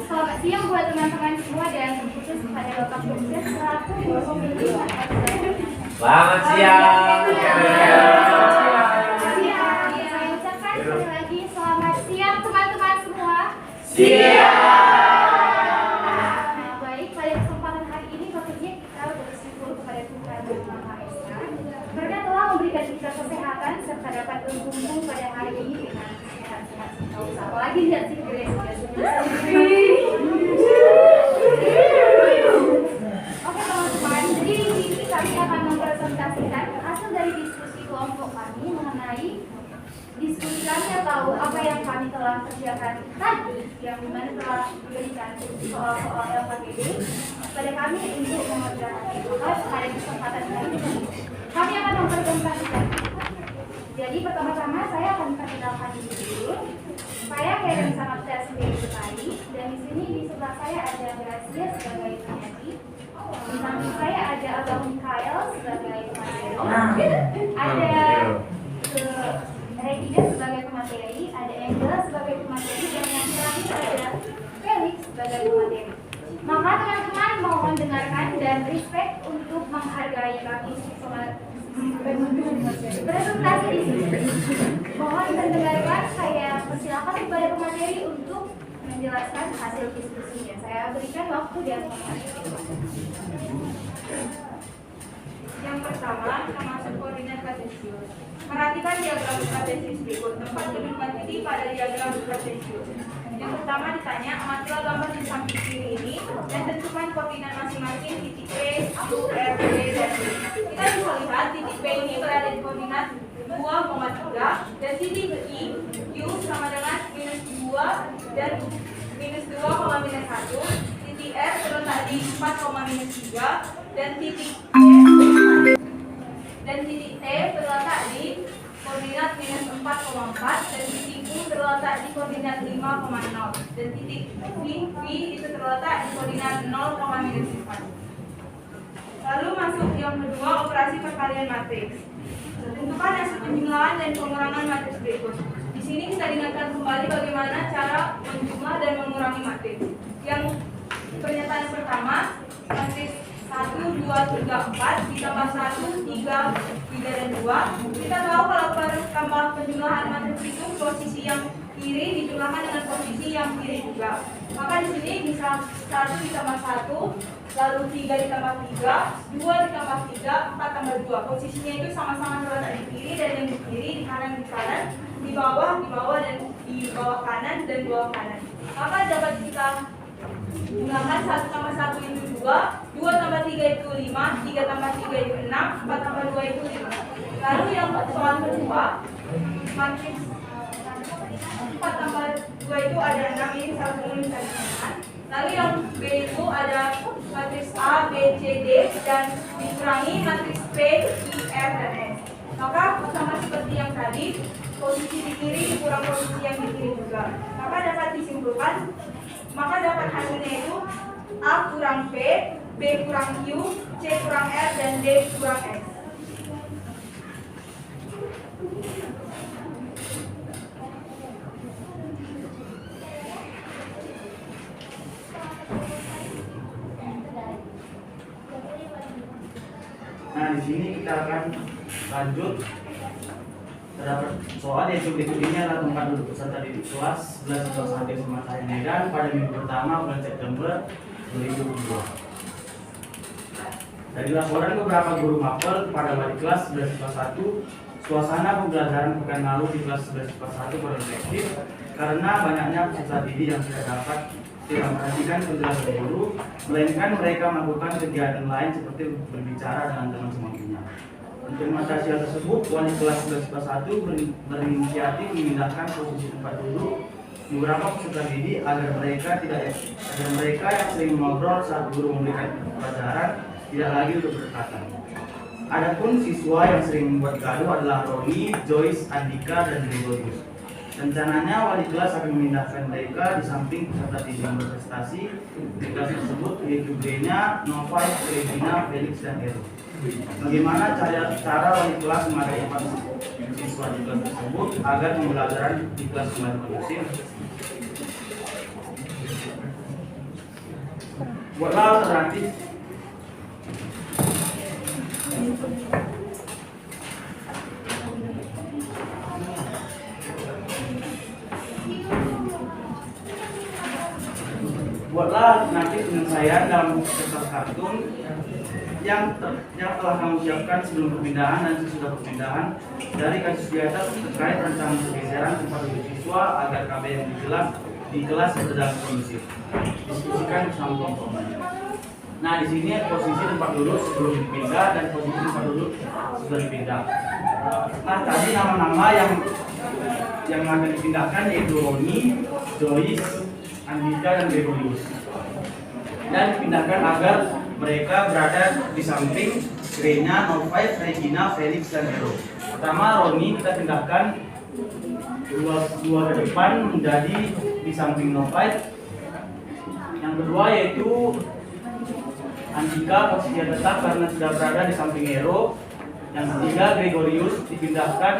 Selamat siang buat teman-teman semua dan khusus kepada Bapak Dosen selaku guru pembimbing. Selamat siang. Saya ucapkan sekali lagi selamat siang teman-teman semua. Baik, pada kesempatan hari ini tentunya kita bersyukur kepada Tuhan Yang Maha Esa. Mereka telah memberikan kita kesehatan serta dapat berkumpul pada hari ini dengan sehat-sehat. Apalagi lihat sih Oke teman-teman, jadi di sini kami akan mempresentasikan hasil dari diskusi kelompok kami mengenai diskusi kami atau apa yang kami telah kerjakan tadi, yang dimana telah diberikan soal-soal LKPD pada kami untuk mengerjakan itu. Pada kesempatan kali ini kami akan mempresentasikan. Jadi pertama-tama saya akan memperkenalkan diri dulu. Saya Karen Samapta sendiri sekali, dan di sini di sebelah saya ada Gracia sebagai penyanyi, di samping saya ada Abang Mikael sebagai pemateri, ada Regina sebagai pemateri, ada Angela sebagai pemateri, dan yang terakhir ada Felix sebagai pemateri. Maka teman-teman mohon dengarkan dan respect untuk menghargai kami presentasi di sini. Mohon mendengarkan, saya persilakan kepada pemateri untuk menjelaskan hasil diskusinya. Saya berikan waktu di atas. Yang pertama, termasuk koordinat kartesius. Perhatikan diagram kartesius berikut. Tempat kedudukan titik pada diagram kartesius. Yang pertama ditanya, amatilah gambar di samping kiri ini dan tentukan koordinat masing-masing titik P, Q, R, D, dan D. Kita bisa lihat titik P ini berada di koordinat 2,3 dan titik I, Q sama dengan -2 dan -2,-1. Titik R terletak di 4,-3 dan titik T terletak di koordinat -4,4 dan titik U terletak di koordinat 5,0 dan titik V itu terletak di koordinat 0,-4. Lalu masuk yang kedua, operasi perkalian matriks. Tentukan hasil penjumlahan dan pengurangan matriks berikut. Di sini kita ingatkan kembali bagaimana cara menjumlah dan mengurangi matriks. Yang pernyataan pertama, matriks 1, 2, 3, 4 ditambah 1, 3, dan 2. Kita tahu kalau tambah penjumlahan matriks itu posisi yang kiri dijumlahkan dengan posisi yang kiri juga. Maka di sini bisa 1 ditambah 1, lalu 3 ditambah 3, 2 ditambah 3, 4 tambah 2. Posisinya itu sama-sama terletak di kiri, dan yang di kiri, di kanan, di bawah, dan di bawah kanan, dan bawah kanan. Maka dapat kita gunakan 1 tambah 1 itu 2, 2 tambah 3 itu 5, 3 tambah 3 itu 6, 4 tambah 2 itu 5. Lalu yang soal kedua, matriks 4 tambah 2 itu ada 6, ini salah satu misalnya. Lalu yang B itu ada matriks A, B, C, D dan dikurangi matriks P, Q, R, dan S. Maka sama seperti yang tadi, posisi di kiri dikurang posisi yang di kiri juga. Maka dapat disimpulkan, maka dapat hasilnya itu A kurang P, B kurang Q, C kurang R, dan D kurang S. Nah, di sini kita akan lanjut terdapat soal yaitu berikut ini adalah tempat duduk peserta didik kelas 11 1 SMA Sari Medan pada minggu pertama bulan September 2002. Dari laporan beberapa guru mapel pada wali kelas 11 1, suasana pembelajaran pekan lalu di kelas 11 1 kurang efektif karena banyaknya peserta didik yang tidak memperhatikan penjelasan guru, melainkan mereka melakukan kegiatan lain seperti berbicara dengan teman semampunya. Untuk mengatasi hal tersebut, wali kelas 11 1 berinisiatif memindahkan posisi tempat duduk beberapa peserta didik agar mereka yang sering mengobrol saat guru memberikan pelajaran tidak lagi untuk berdekatan. Adapun siswa yang sering membuat gaduh adalah Roni, Joyce, Andika, dan Gregorius. Rencananya wali kelas akan memindahkan mereka di samping peserta didik yang berprestasi di kelas tersebut, yaitu B-nya Nova, Regina, Felix, dan Hero. Bagaimana cara wali kelas mengadaptasi siswa di kelas tersebut agar pembelajaran di kelas kembali kondusif? Buatlah alternatif. Buatlah alternatif penyelesaian dalam kertas kartun yang telah kamu siapkan sebelum perpindahan dan sesudah perpindahan dari kasus di atas terkait rancangan pergeseran tempat duduk siswa agar KB yang dijelas di kelas sedang kondusif. Diskusikan bersama kelompok. Nah, di sini posisi tempat duduk sebelum dipindah dan posisi tempat duduk sesudah dipindah. Nah, tadi nama-nama yang akan dipindahkan yaitu Roni, Joyce, Andika, dan Gregorius. Dan dipindahkan agar mereka berada di samping Rena, Novai, Regina, Felix, dan Hero. Pertama, Roni kita pindahkan dua ke depan menjadi di samping Novai. Yang kedua yaitu Andika posisinya tetap karena sudah berada di samping Hero. Yang ketiga, Gregorius dipindahkan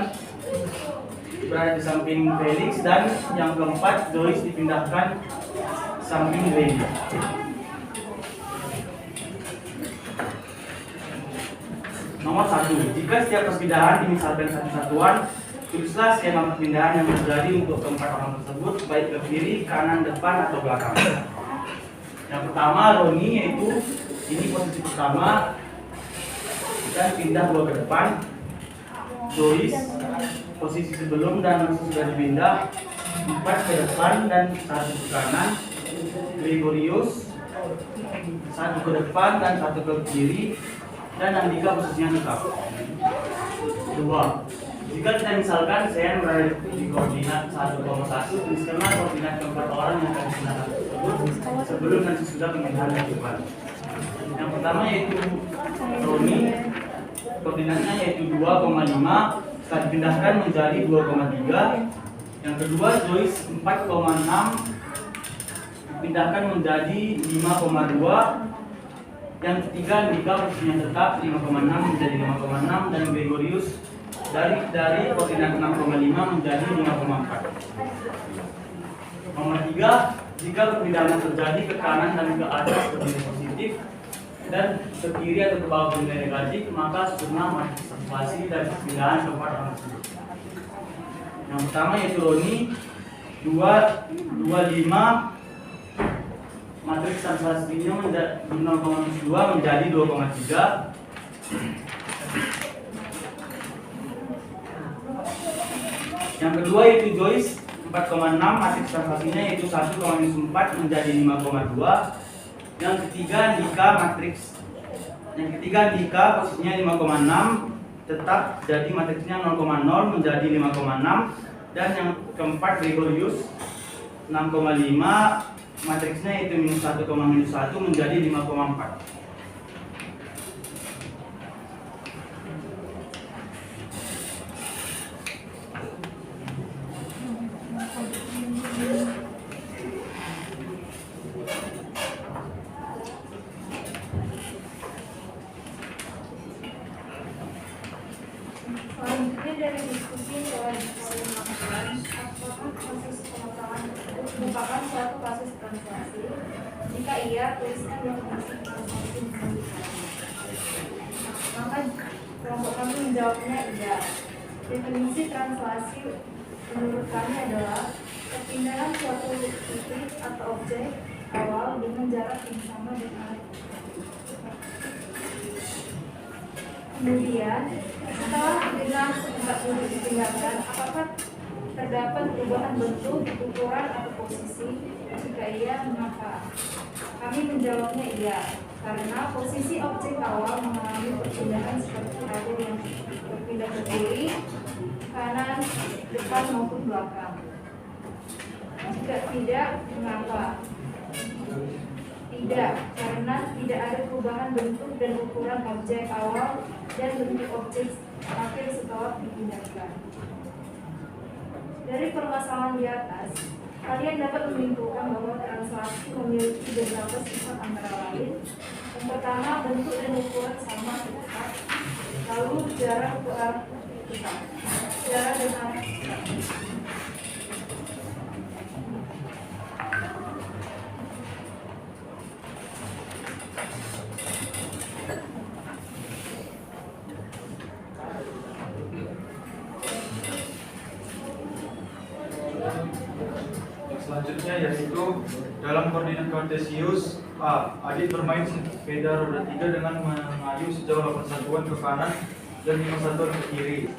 berada di samping Felix, dan yang keempat, Joyce dipindahkan samping Rena. Nomor 1, jika setiap perpindahan dimisalkan satu satuan, tulislah skema perpindahan yang terjadi untuk keempat orang tersebut, baik ke kiri, kanan, depan, atau belakang. Yang pertama, Roni, yaitu ini posisi pertama, dan pindah 2 ke depan. Joyce, posisi sebelum dan sudah dipindah 4 ke depan dan 1 ke kanan. Gregorius, 1 ke depan dan 1 ke kiri, dan Andika posisinya tetap 2. Jika kita misalkan saya berada di koordinat 1,1, tuliskanlah koordinat keempat orang yang akan digunakan tersebut sebelum dan sesudah pemindahan ke depan. Yang pertama yaitu Roni, koordinatnya yaitu 2,5, setelah dipindahkan menjadi 2,3. Yang kedua Joyce 4,6, dipindahkan menjadi 5,2. Yang ketiga Andika posisinya tetap 5,6 menjadi 5,6, dan Gregorius dari koordinat 6,5 menjadi 5,4. Nomor 3, jika perpindahan terjadi ke kanan dan ke atas bernilai positif dan ke kiri atau ke bawah bernilai negatif, maka susunlah matriks translasi dari perpindahan keempat orang tersebut. Yang pertama yaitu Roni 2,5, matriks translasinya menjadi 0,2 menjadi 2,3. Yang kedua yaitu Joyce 4,6, matriks translasinya yaitu 1,4 menjadi 5,2. Yang ketiga Andika posisinya 5,6 tetap, jadi matriksnya 0,0 menjadi 5,6. Dan yang keempat Gregorius 6,5, matriksnya yaitu -1 menjadi 5,4. Selanjutnya dari diskusi telah dilakukan, apakah kasus pengetahuan tersebut merupakan suatu kasus translasi? Jika iya, tuliskan definisi translasi menjadi maka kelompok kami menjawabnya iya. Definisi translasi menurut kami adalah perpindahan suatu titik atau objek awal dengan jarak yang sama dengan kemudian setelah dengan tempat duduk dipindahkan, apakah terdapat perubahan bentuk, ukuran, atau posisi? Jika iya, mengapa? Kami menjawabnya iya, karena posisi objek awal mengalami perpindahan seperti tadi yang berpindah ke kiri, kanan, depan maupun belakang. Jika tidak, mengapa? Tidak, karena tidak ada perubahan bentuk dan ukuran objek awal dan bentuk objek akhir setelah dipindahkan. Dari permasalahan di atas, kalian dapat menyimpulkan bahwa translasi memiliki beberapa sifat antara lain. Yang pertama, bentuk dan ukuran sama tetap. Lalu jarak ukuran tetap. Jarak dan arah tetap. Selanjutnya yaitu dalam koordinat kartesius A, Adit bermain sepeda roda 3 dengan mengayuh sejauh 8 satuan ke kanan dan 5 satuan ke kiri.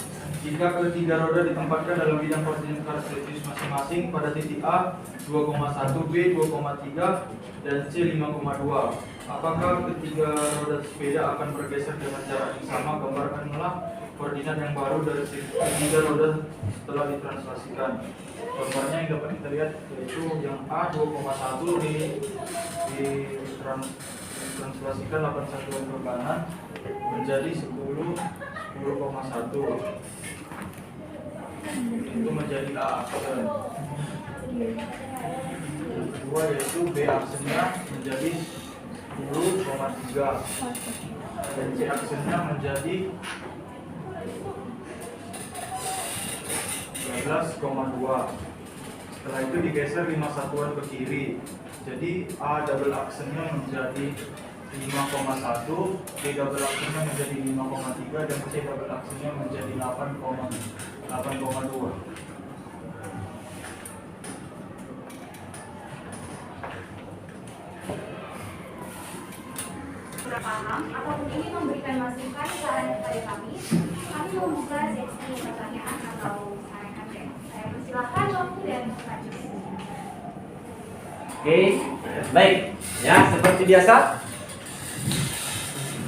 Jika ketiga roda ditempatkan dalam bidang koordinat kartesius masing-masing pada titik A 2,1, B 2,3 dan C 5,2, apakah ketiga roda sepeda akan bergeser dengan jarak yang sama? Gambarkanlah koordinat yang baru dari ketiga roda setelah ditranslasikan. Gambarnya yang dapat kita lihat yaitu yang A 2,1 ditranslasikan 8 satuan ke kanan menjadi 10,1 itu menjadi A aksen. Yang kedua yaitu B aksennya menjadi 10,3 dan C aksennya menjadi 11,2. Setelah itu digeser 5 satuan ke kiri. Jadi A double aksennya menjadi 15,1 5,1, B double aksinya menjadi 5,3 dan C double aksinya menjadi 8,2. Sudah paham ataupun ingin memberikan masukan saran kepada kami membuka sesi pertanyaan atau saran. Saya persilahkan waktu dan selanjutnya. Oke, baik. Ya, seperti biasa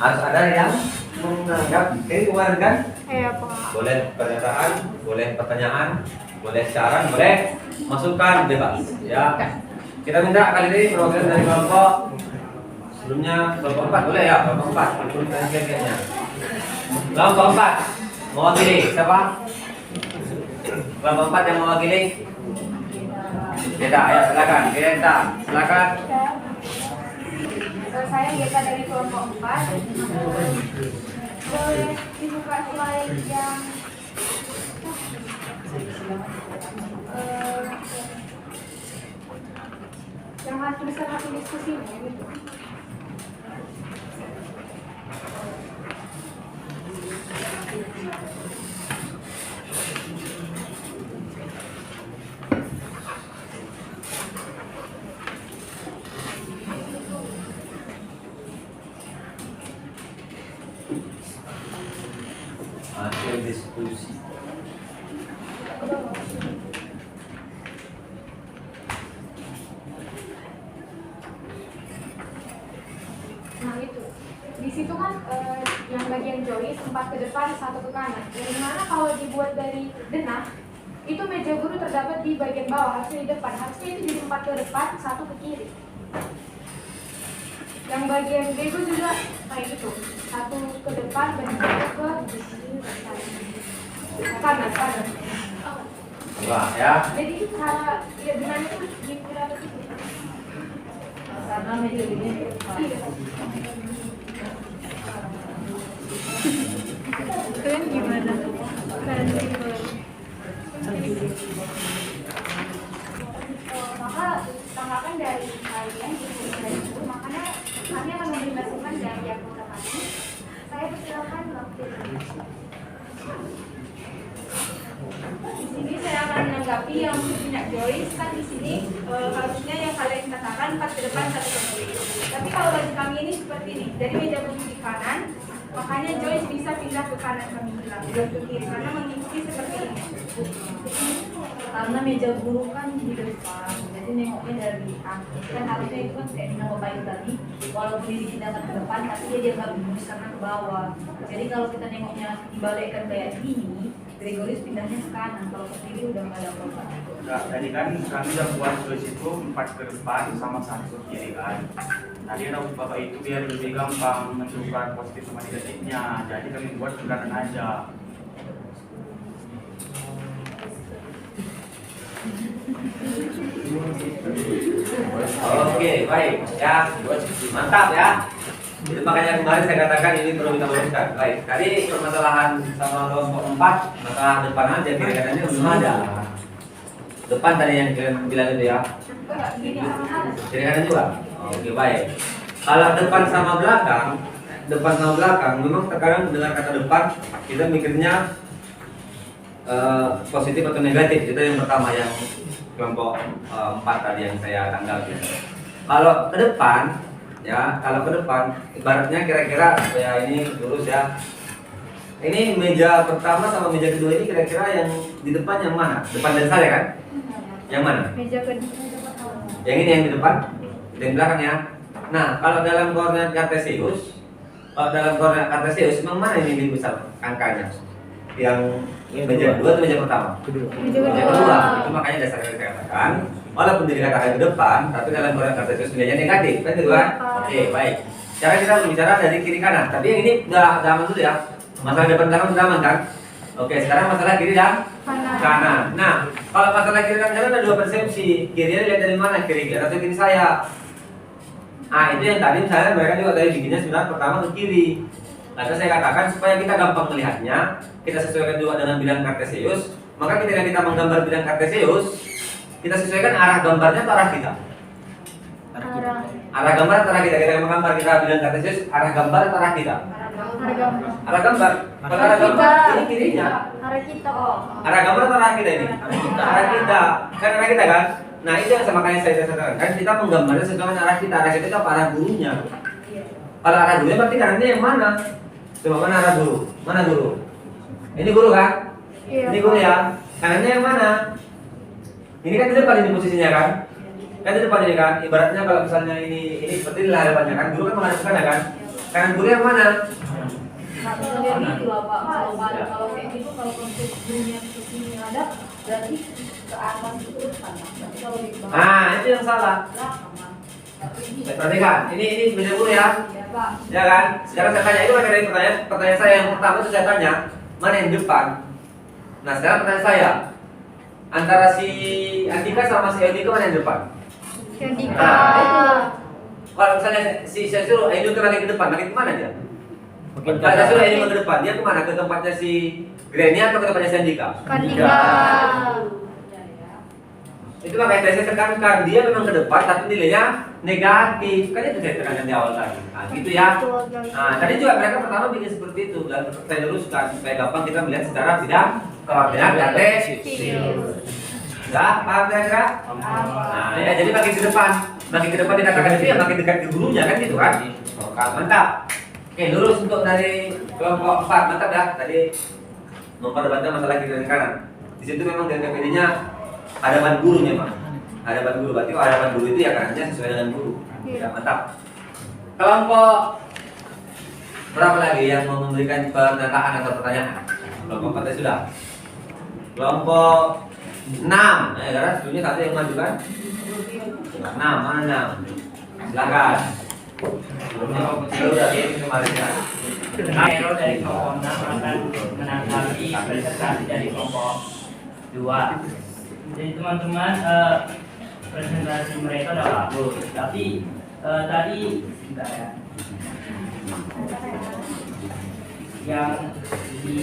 harus ada yang menanggapi kemarin kan? Iya, Pak. Boleh pernyataan, boleh pertanyaan, boleh saran, boleh masukan, bebas. Ya, kita minta kali ini perwakilan dari kelompok sebelumnya kelompok 4 boleh ya, kelompok 4 itu kayaknya. Kelompok 4 mewakili siapa? Kelompok 4 yang mewakili? Beda, ya silakan. Kita silakan. Saya Geta dari kelompok 4. Boleh dibuka slide yang tulisan hasil diskusinya gitu. Hasil diskusi. Nah itu, di situ kan yang bagian Joyce 4 ke depan 1 ke kanan. Yang dimana kalau dibuat dari denah, itu meja guru terdapat di bagian bawah, harusnya di depan. Harusnya itu jadi 4 ke depan, 1 ke kiri. Yang bagian bego juga kayak gitu, 1 ke depan dan 1 ke kanan. Wah, ya. Jadi cara ya denahnya itu dikira begitu. Karena meja ini Kalian gimana? Maka tanggapan dari kalian itu, makanya kami akan memberi masukan dari yang kami. Saya persilakan waktu. Di sini saya akan menanggapi yang punya Joyce kan di sini harusnya yang kalian katakan 4 ke depan 1 ke kiri. Tapi kalau bagi kami ini seperti ini, dari meja guru di kanan, makanya Joyce bisa pindah ke kanan kami bilang, bukan ke kiri karena mengikuti seperti ini. Karena meja guru kan di depan, jadi nengoknya dari atas. Kan harusnya itu kan kayak nama baik tadi, walaupun ini dipindahkan ke depan, tapi dia nggak bagus karena ke bawah. Jadi kalau kita nengoknya dibalikkan kayak gini, Gregoris pindahnya ke kanan, kalau ke kiri udah nggak ada perubahan. Enggak, tadi kan kami udah buat tulis itu 4 ke depan sama 1 ke kiri kan. Tadi ada bapak itu biar lebih gampang menentukan positif sama negatifnya, jadi kami buat ke kanan aja. Oke, baik. Ya, mantap ya. Itu makanya kemarin saya katakan ini perlu kita luruskan. Baik, tadi permasalahan sama kelompok 4, masalah depan aja, kiri kanannya belum ada. Depan tadi yang kalian bilang itu ya. Kiri kanan juga. Oke, baik. Kalau depan sama belakang, memang terkadang mendengar kata depan kita mikirnya positif atau negatif. Itu yang pertama yang kelompok 4 tadi yang saya tanggapi. Kalau ke depan, ya kalau ke depan, ibaratnya kira-kira ya ini lurus ya. Ini meja pertama sama meja kedua ini kira-kira yang di depan yang mana? Depan dari saya kan? Yang mana? Meja kedua. Yang ini yang di depan, yang belakang ya. Nah, kalau dalam koordinat kartesius, memang mana ini lebih besar angkanya? Yang meja kedua atau meja pertama? Meja kedua. Itu makanya dasar yang saya katakan, walaupun dikatakan ke depan, tapi dalam koordinat kartesius nilainya negatif, kan gitu kan? Oke, baik. Cara kita berbicara dari kiri kanan, tapi yang ini udah aman dulu ya. Masalah depan belakang sudah aman kan? Oke, sekarang masalah kiri dan kanan. Nah, kalau masalah kiri dan kanan ada dua persepsi. Kirinya lihat dari mana? Kiri atau kiri saya? Ah, itu yang tadi misalnya mereka juga dari bikinnya sebenarnya pertama ke kiri. Lalu saya katakan supaya kita gampang melihatnya, kita sesuaikan juga dengan bidang kartesius. Maka ketika kita menggambar bidang kartesius, kita sesuaikan arah gambarnya ke arah kita. Arah gambar atau arah kita? Kita gambar kita bilang Kartesius arah gambar atau arah kita? Arah gambar. Kalau arah gambar ini kirinya. Arah kita. Arah gambar atau arah kita ini? Arah kita. Kan arah kita kan? Nah itu yang sama kayak saya katakan. Kan kita menggambarnya sesuai dengan arah kita. Arah kita itu apa? Arah gurunya. Kalau arah gurunya berarti kanannya yang mana? Coba mana arah guru? Mana guru? Ini guru kan? Ini guru ya. Kanannya yang mana? Ini kan di depan ini posisinya kan? Kan di depan ini kan? Ibaratnya kalau misalnya ini seperti inilah hadapannya kan? Guru kan menghadap ke kanan kan? Kanan guru yang mana? Nah, kalau gitu lah Pak, kalau kayak gitu kalau konsep gurunya ke sini ada, berarti ke atas itu depan. Berarti kalau di bawah. Nah, itu yang salah. Perhatikan, ini meja guru ya? Ya Pak. Ya kan? Sekarang saya tanya, itu kan dari pertanyaan saya yang pertama itu saya tanya, mana yang depan? Nah, sekarang pertanyaan saya, antara si Andika sama si Eudika mana yang depan? Andika. Nah, kalau misalnya saya suruh Eudika lagi ke depan, lagi kemana dia? Kalau saya suruh Eudika ke depan, dia kemana? Ke tempatnya si Granny atau ke tempatnya si Andika? Andika. Itu makanya saya tekankan, dia memang ke depan tapi nilainya negatif. Kan itu saya tekankan di awal tadi. Nah, gitu ya. Nah, tadi juga mereka pertama bikin seperti itu dan saya luruskan supaya gampang kita melihat secara tidak koordinat Kartesius. Enggak, paham kira-kira? Nah, ya, jadi makin ke depan dikatakan itu ya makin dekat ke gurunya kan gitu kan? Oke, mantap. Oke, lurus untuk dari kelompok 4, mantap ya. Tadi memperdebatkan masalah kiri dan kanan. Di situ memang dari DPD-nya hadapan gurunya Pak. Hadapan guru, berarti kalau hadapan guru itu ya kanannya sesuai dengan guru. Ya, mantap. Kelompok berapa lagi yang mau memberikan pernyataan atau pertanyaan? Kelompok 4 sudah. Kelompok 6, karena sebelumnya satu yang maju kan? 6, mana 6? Silakan. Sebelumnya udah kemarin ya. Error dari kelompok 6 akan menanggapi presentasi dari kelompok 2. Jadi teman-teman presentasi mereka udah bagus, tapi tadi sebentar ya, yang di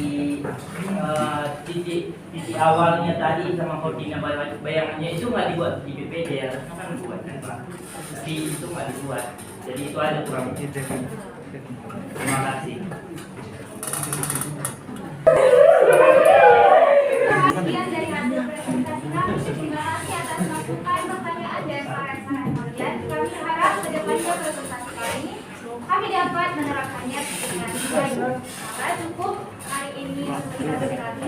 titik awalnya tadi sama koordinat bayangannya itu nggak dibuat di PPD ya, kan dibuat kan Pak, tapi itu nggak dibuat, jadi itu ada kurang. Terima kasih. Sekian dari hasil presentasi kami. Terima kasih atas masukan pertanyaan dan saran-saran kalian. Kami harap kedepannya presentasi kami dapat menerapkannya dengan baik. Maka cukup hari ini presentasi kami.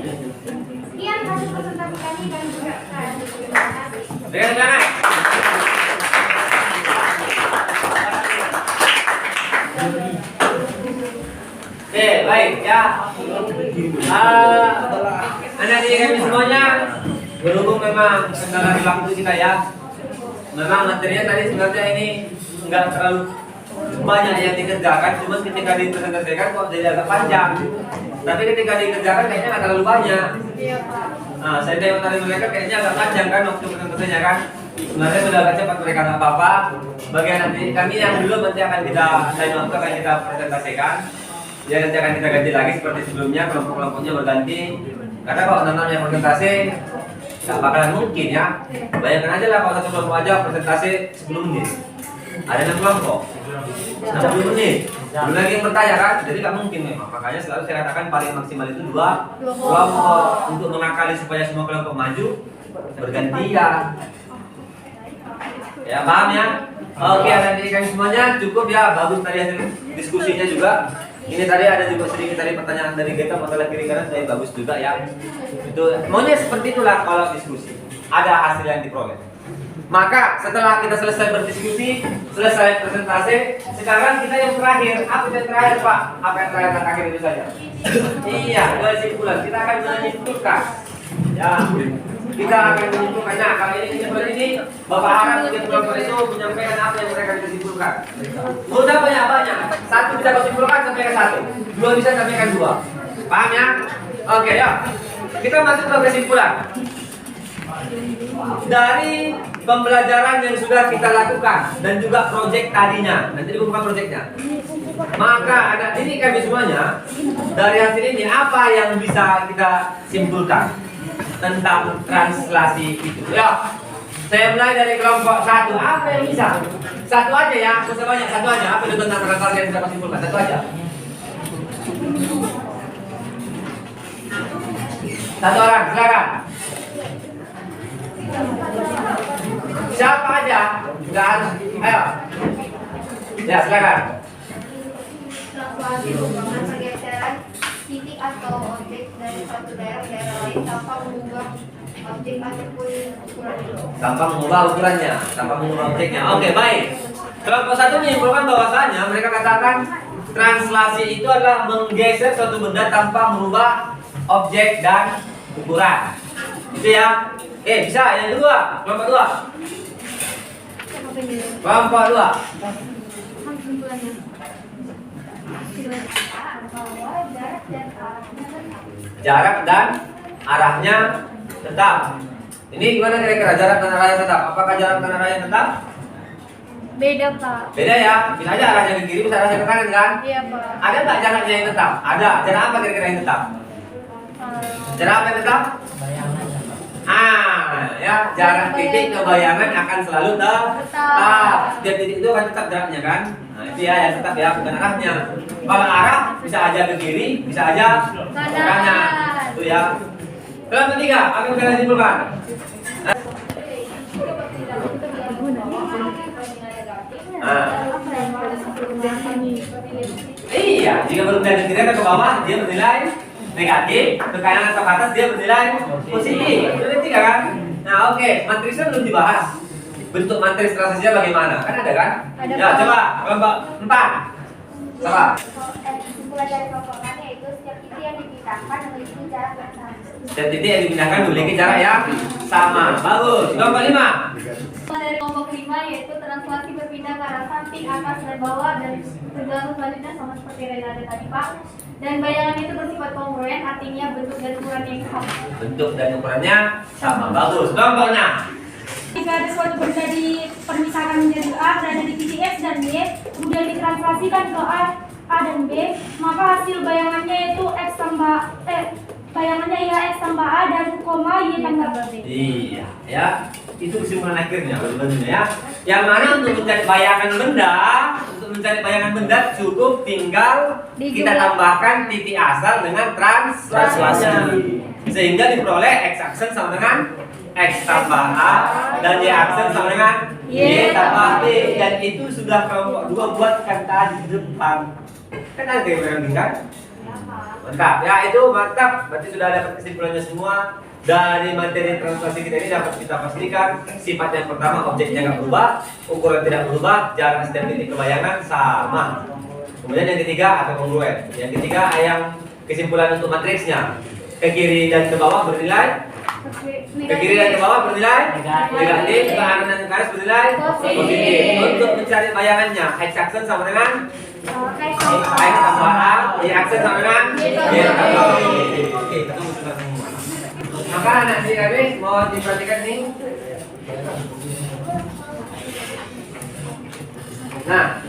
Sekian hasil presentasi kami dan juga terima kasih. Oke, baik ya. Anak-anak kami semuanya, berhubung memang kendala di waktu kita ya. Memang materinya tadi sebenarnya ini nggak terlalu banyak yang dikerjakan, cuma ketika dipresentasikan kok jadi agak panjang. Tapi ketika dikerjakan kayaknya nggak terlalu banyak. Nah, saya tengok tadi mereka kayaknya agak panjang kan waktu presentasinya kan. Sebenarnya sudah agak cepat mereka nggak apa-apa. Bagian nanti kami yang dulu nanti akan kita akan kita presentasikan. Ya nanti akan kita ganti lagi seperti sebelumnya, kelompok-kelompoknya berganti. Karena kalau namanya presentasi nggak bakalan mungkin ya. Bayangkan aja lah kalau satu kelompok aja presentasi 10 menit. Ada 6 kelompok 60 menit. Belum lagi yang bertanya kan, jadi nggak mungkin memang. Makanya selalu saya katakan paling maksimal itu 2 kelompok untuk mengakali supaya semua kelompok maju bergantian. Ya paham ya? Oke, adik-adik kami semuanya cukup ya, bagus tadi hasil diskusinya juga. Ini tadi ada juga sedikit tadi pertanyaan dari kita masalah kiri kanan, saya bagus juga ya. Itu maunya seperti itulah kalau diskusi. Ada hasil yang diperoleh. Maka setelah kita selesai berdiskusi, selesai presentasi, sekarang kita yang terakhir. Apa yang terakhir Pak? Apa yang terakhir itu saja? Iya, kesimpulan. Kita akan menyimpulkan. Ya, kita akan menyimpulkan. Nah, kalau ini kesimpulan ini, Bapak harap tiap kelompok itu menyampaikan apa yang mereka bisa simpulkan. Mudah banyak-banyak. 1 bisa kau simpulkan sampaikan 1, 2 bisa sampaikan 2. Paham ya? Oke ya. Kita masuk ke kesimpulan. Dari pembelajaran yang sudah kita lakukan dan juga proyek tadinya, nanti dibuka proyeknya. Maka ada ini kami semuanya dari hasil ini apa yang bisa kita simpulkan tentang translasi itu ya. Saya mulai dari kelompok 1. Apa yang bisa? Satu aja ya, nggak usah banyak, satu aja. Apa itu tentang transferasi yang bisa simpulkan? Satu aja. Satu orang, silakan. Siapa aja? Nggak harus. Ayo. Ya, silakan. Transferasi merupakan pergeseran titik atau objek dari suatu daerah ke daerah lain tanpa mengubah objek ataupun ukurannya. Tanpa mengubah ukurannya, tanpa mengubah objeknya. Oke, baik. Kelompok 1 menyimpulkan bahwasanya mereka katakan translasi itu adalah menggeser suatu benda tanpa merubah objek dan ukuran. Itu ya. Bisa. Yang kedua, kelompok 2. Kelompok 2. Jarak dan arahnya tetap. Ini gimana kira-kira jarak dan arahnya tetap? Apakah jarak dan arahnya tetap? Beda, Pak. Beda ya. Bisa aja arahnya ke kiri, bisa arahnya ke kanan kan? Iya, Pak. Ada nggak jaraknya yang tetap? Ada. Jarak apa kira-kira yang tetap? Jarak apa yang tetap? Ya, jarak titik ke bayangan akan selalu tetap. Setiap titik itu akan tetap jaraknya kan? Nah, itu ya yang tetap ya, bukan arahnya. Kalau arah bisa aja ke kiri, bisa aja ke kanan. Itu ya. Kelompok 3, apa yang kalian simpulkan? Iya, jika berbeda kiri ke bawah dia bernilai negatif, ke kanan atau ke atas dia bernilai positif. Itu yang 3 kan? Nah, oke, matriksnya belum dibahas. Bentuk matriks transisinya bagaimana? Kan ada kan? Ada, ya, Pak. coba kelompok 4. Coba. Kesimpulan dari kelompok yaitu setiap titik yang dipindahkan memiliki jarak yang sama. Setiap titik yang dipindahkan memiliki jarak yang sama. Bagus. Kelompok 5. Dari kelompok 5 yaitu translasi berpindah ke arah samping, atas dan bawah dan tergantung selanjutnya sama seperti relasi tadi, Pak. Dan bayangan itu bersifat kongruen, artinya bentuk dan ukurannya yang sama. Bentuk dan ukurannya sama. Bagus. Kelompok 6. Jika ada suatu benda dipermisalkan menjadi A berada di titik X dan Y, kemudian ditranslasikan ke A dan B, maka hasil bayangannya itu X tambah bayangannya ya X tambah A dan koma Y tambah B. Iya, ya. Itu kesimpulan akhirnya benar-benar ya. Yang mana untuk mencari bayangan benda, cukup tinggal kita tambahkan titik asal dengan translasi. Sehingga diperoleh X aksen sama dengan X tambah A dan Y aksen sama dengan Y tambah B, dan itu sudah kelompok 2 buatkan tadi di depan. Kan ada yang kan? Mantap, ya itu mantap. Berarti sudah dapat kesimpulannya semua. Dari materi translasi kita ini dapat kita pastikan sifat yang pertama, objeknya nggak berubah, ukuran tidak berubah, jarak setiap titik kebayangan sama. Kemudian yang ketiga atau kongruen. Yang ketiga yang kesimpulan untuk matriksnya, ke kiri dan ke bawah bernilai ke kiri dan ke bawah bernilai negatif, ke kanan dan ke atas bernilai positif. Untuk mencari bayangannya, X aksen sama dengan X tambah A, Y aksen sama dengan Y tambah B. Oke, itu sudah semua. Maka nanti kami mau diperhatikan nih. Nah,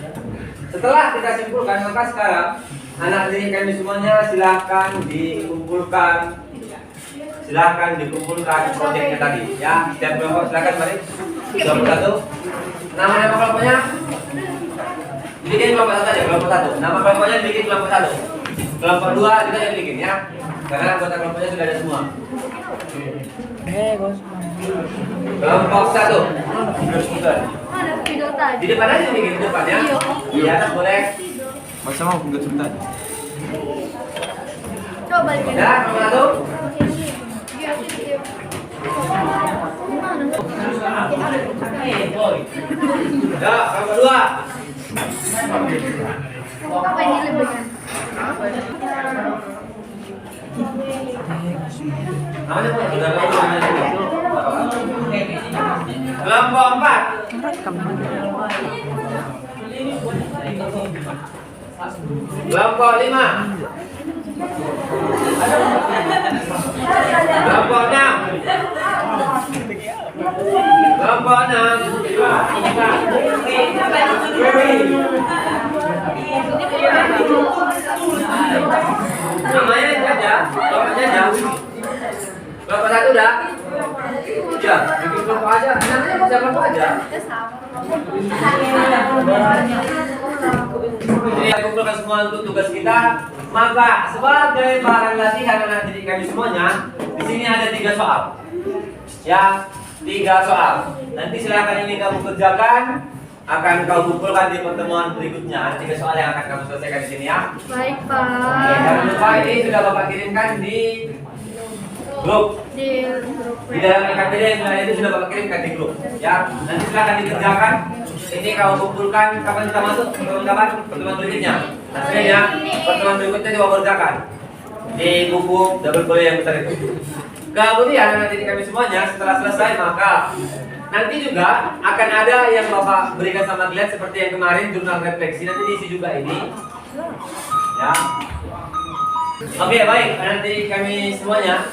setelah kita simpulkan, maka sekarang anak didik kami semuanya silahkan dikumpulkan proyeknya tadi ya. Setiap kelompok silakan mari. Kelompok 1. Nama kelompoknya bikin kelompok 1 aja, kelompok 1. Nama kelompoknya bikin kelompok 1. Kelompok 2 kita yang bikin ya. Karena anggota kelompoknya sudah ada semua. Kelompok 1. Di depan aja bikin di depan ya. Di atas boleh. Masa mau buka sebentar? Coba lihat. Ya, kelompok 1. Ya, kelompok 2. Apa ini lebih? Kelompok 4. Kelompok 5. Kelompok 6. Kelompok 6. Namanya aja, kelompoknya jauh. Kelompok 1 udah. Ya, bikin kelompok aja. Namanya siapa aja. Jadi aku kumpulkan semua untuk tugas kita. Maka sebagai bahan latihan anak didik kami semuanya, di sini ada 3 soal. Ya, 3 soal. Nanti silakan ini kamu kerjakan. Akan kau kumpulkan di pertemuan berikutnya. Ada 3 soal yang akan kamu selesaikan di sini ya. Baik, Pak. Oke, jangan lupa ini sudah Bapak kirimkan di grup. Di dalam KPD yang sudah itu sudah Bapak kirimkan di grup. Ya, nanti silakan dikerjakan. Ini kau kumpulkan kapan kita masuk pertemuan berikutnya. Hasilnya pertemuan berikutnya coba kerjakan di buku double boleh yang besar itu. Kemudian nanti kami semuanya setelah selesai maka nanti juga akan ada yang Bapak berikan sama kalian seperti yang kemarin jurnal refleksi, nanti diisi juga ini. Ya. Oke, baik. Nanti kami semuanya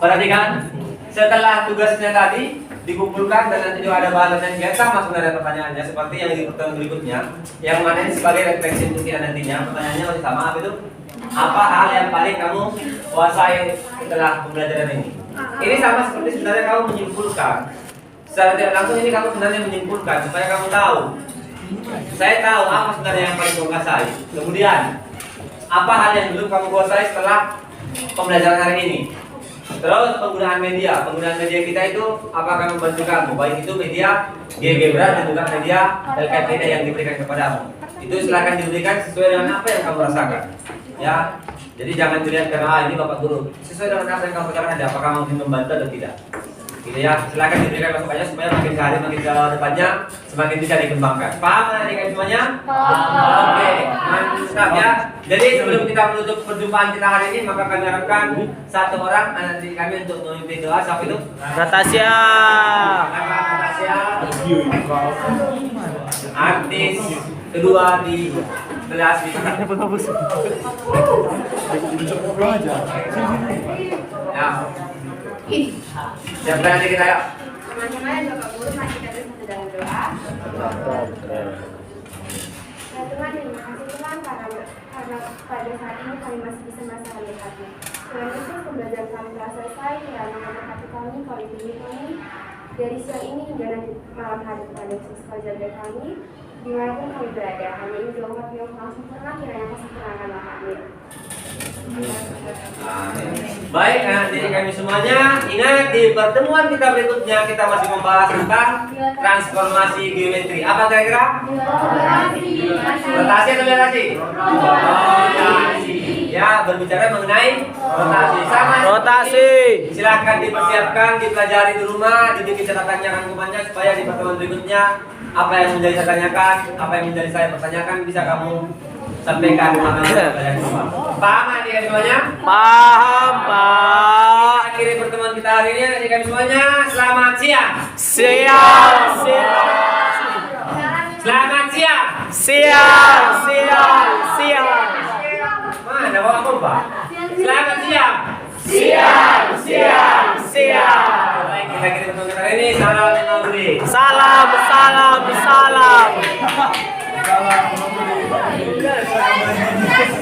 perhatikan setelah tugasnya tadi dikumpulkan dan nanti juga ada bahasan yang sama sebenarnya pertanyaannya seperti yang di pertemuan berikutnya. Yang mana ini sebagai refleksi untuk kita nantinya. Pertanyaannya masih sama apa itu? Apa hal yang paling kamu kuasai setelah pembelajaran ini? Ini sama seperti sebenarnya kamu menyimpulkan. Secara tidak langsung ini kamu sebenarnya menyimpulkan supaya kamu tahu. Saya tahu apa sebenarnya yang paling kamu kuasai. Kemudian apa hal yang belum kamu kuasai setelah pembelajaran hari ini? Terus penggunaan media kita itu apakah membantu kamu? Baik itu media GeoGebra dan juga media LKPD yang diberikan kepadamu. Itu silakan diberikan sesuai dengan apa yang kamu rasakan. Ya, jadi jangan dilihat karena ini Bapak Guru. Sesuai dengan apa yang kamu rasakan aja. Apakah mungkin membantu atau tidak? Gitu ya. Silakan diberikan masukannya supaya makin hari makin ke depannya semakin bisa dikembangkan. Paham adik-adik semuanya? Oke, mantap ya. Jadi sebelum kita menutup perjumpaan kita hari ini, maka kami harapkan 1 orang anak didik kami untuk memimpin doa. Siapa itu? Natasha. Artis kedua di kelas di ya. Siapkan nanti kita yuk. Teman-teman, Bapak Guru, mari kita bersatu dalam doa. Ya Tuhan, terima kasih Tuhan karena pada saat ini kami masih bisa merasakan dekatnya. Tuhan Yesus, pembelajaran kami telah selesai, kiranya memberkati kami, kau lindungi kami dari siang ini hingga nanti malam hari. Kepada Yesus, kau jaga kami dimanapun kami berada. Hanya ini doa kami yang langsung sempurna, kiranya kau sempurnakanlah kami. Baik, jadi kami semuanya ingat di pertemuan kita berikutnya kita masih membahas tentang transformasi geometri. Apa kira-kira? Rotasi atau rotasi? Rotasi. Ya, berbicara mengenai rotasi. Sama Rotasi. Silakan dipersiapkan, dipelajari di rumah, dibikin catatannya rangkumannya supaya di pertemuan berikutnya apa yang menjadi saya tanyakan, apa yang menjadi saya pertanyakan bisa kamu sampaikan apa yang saya semua. Paham adik-adik semuanya? Paham, Pak. Akhiri pertemuan kita hari ini adik-adik semuanya. Selamat siang. Siang. Selamat siang. Siang. Mana bawa apa? Selamat siang. Siang. Baik, kita akhiri pertemuan kita hari ini. Salam Nabri. Salam.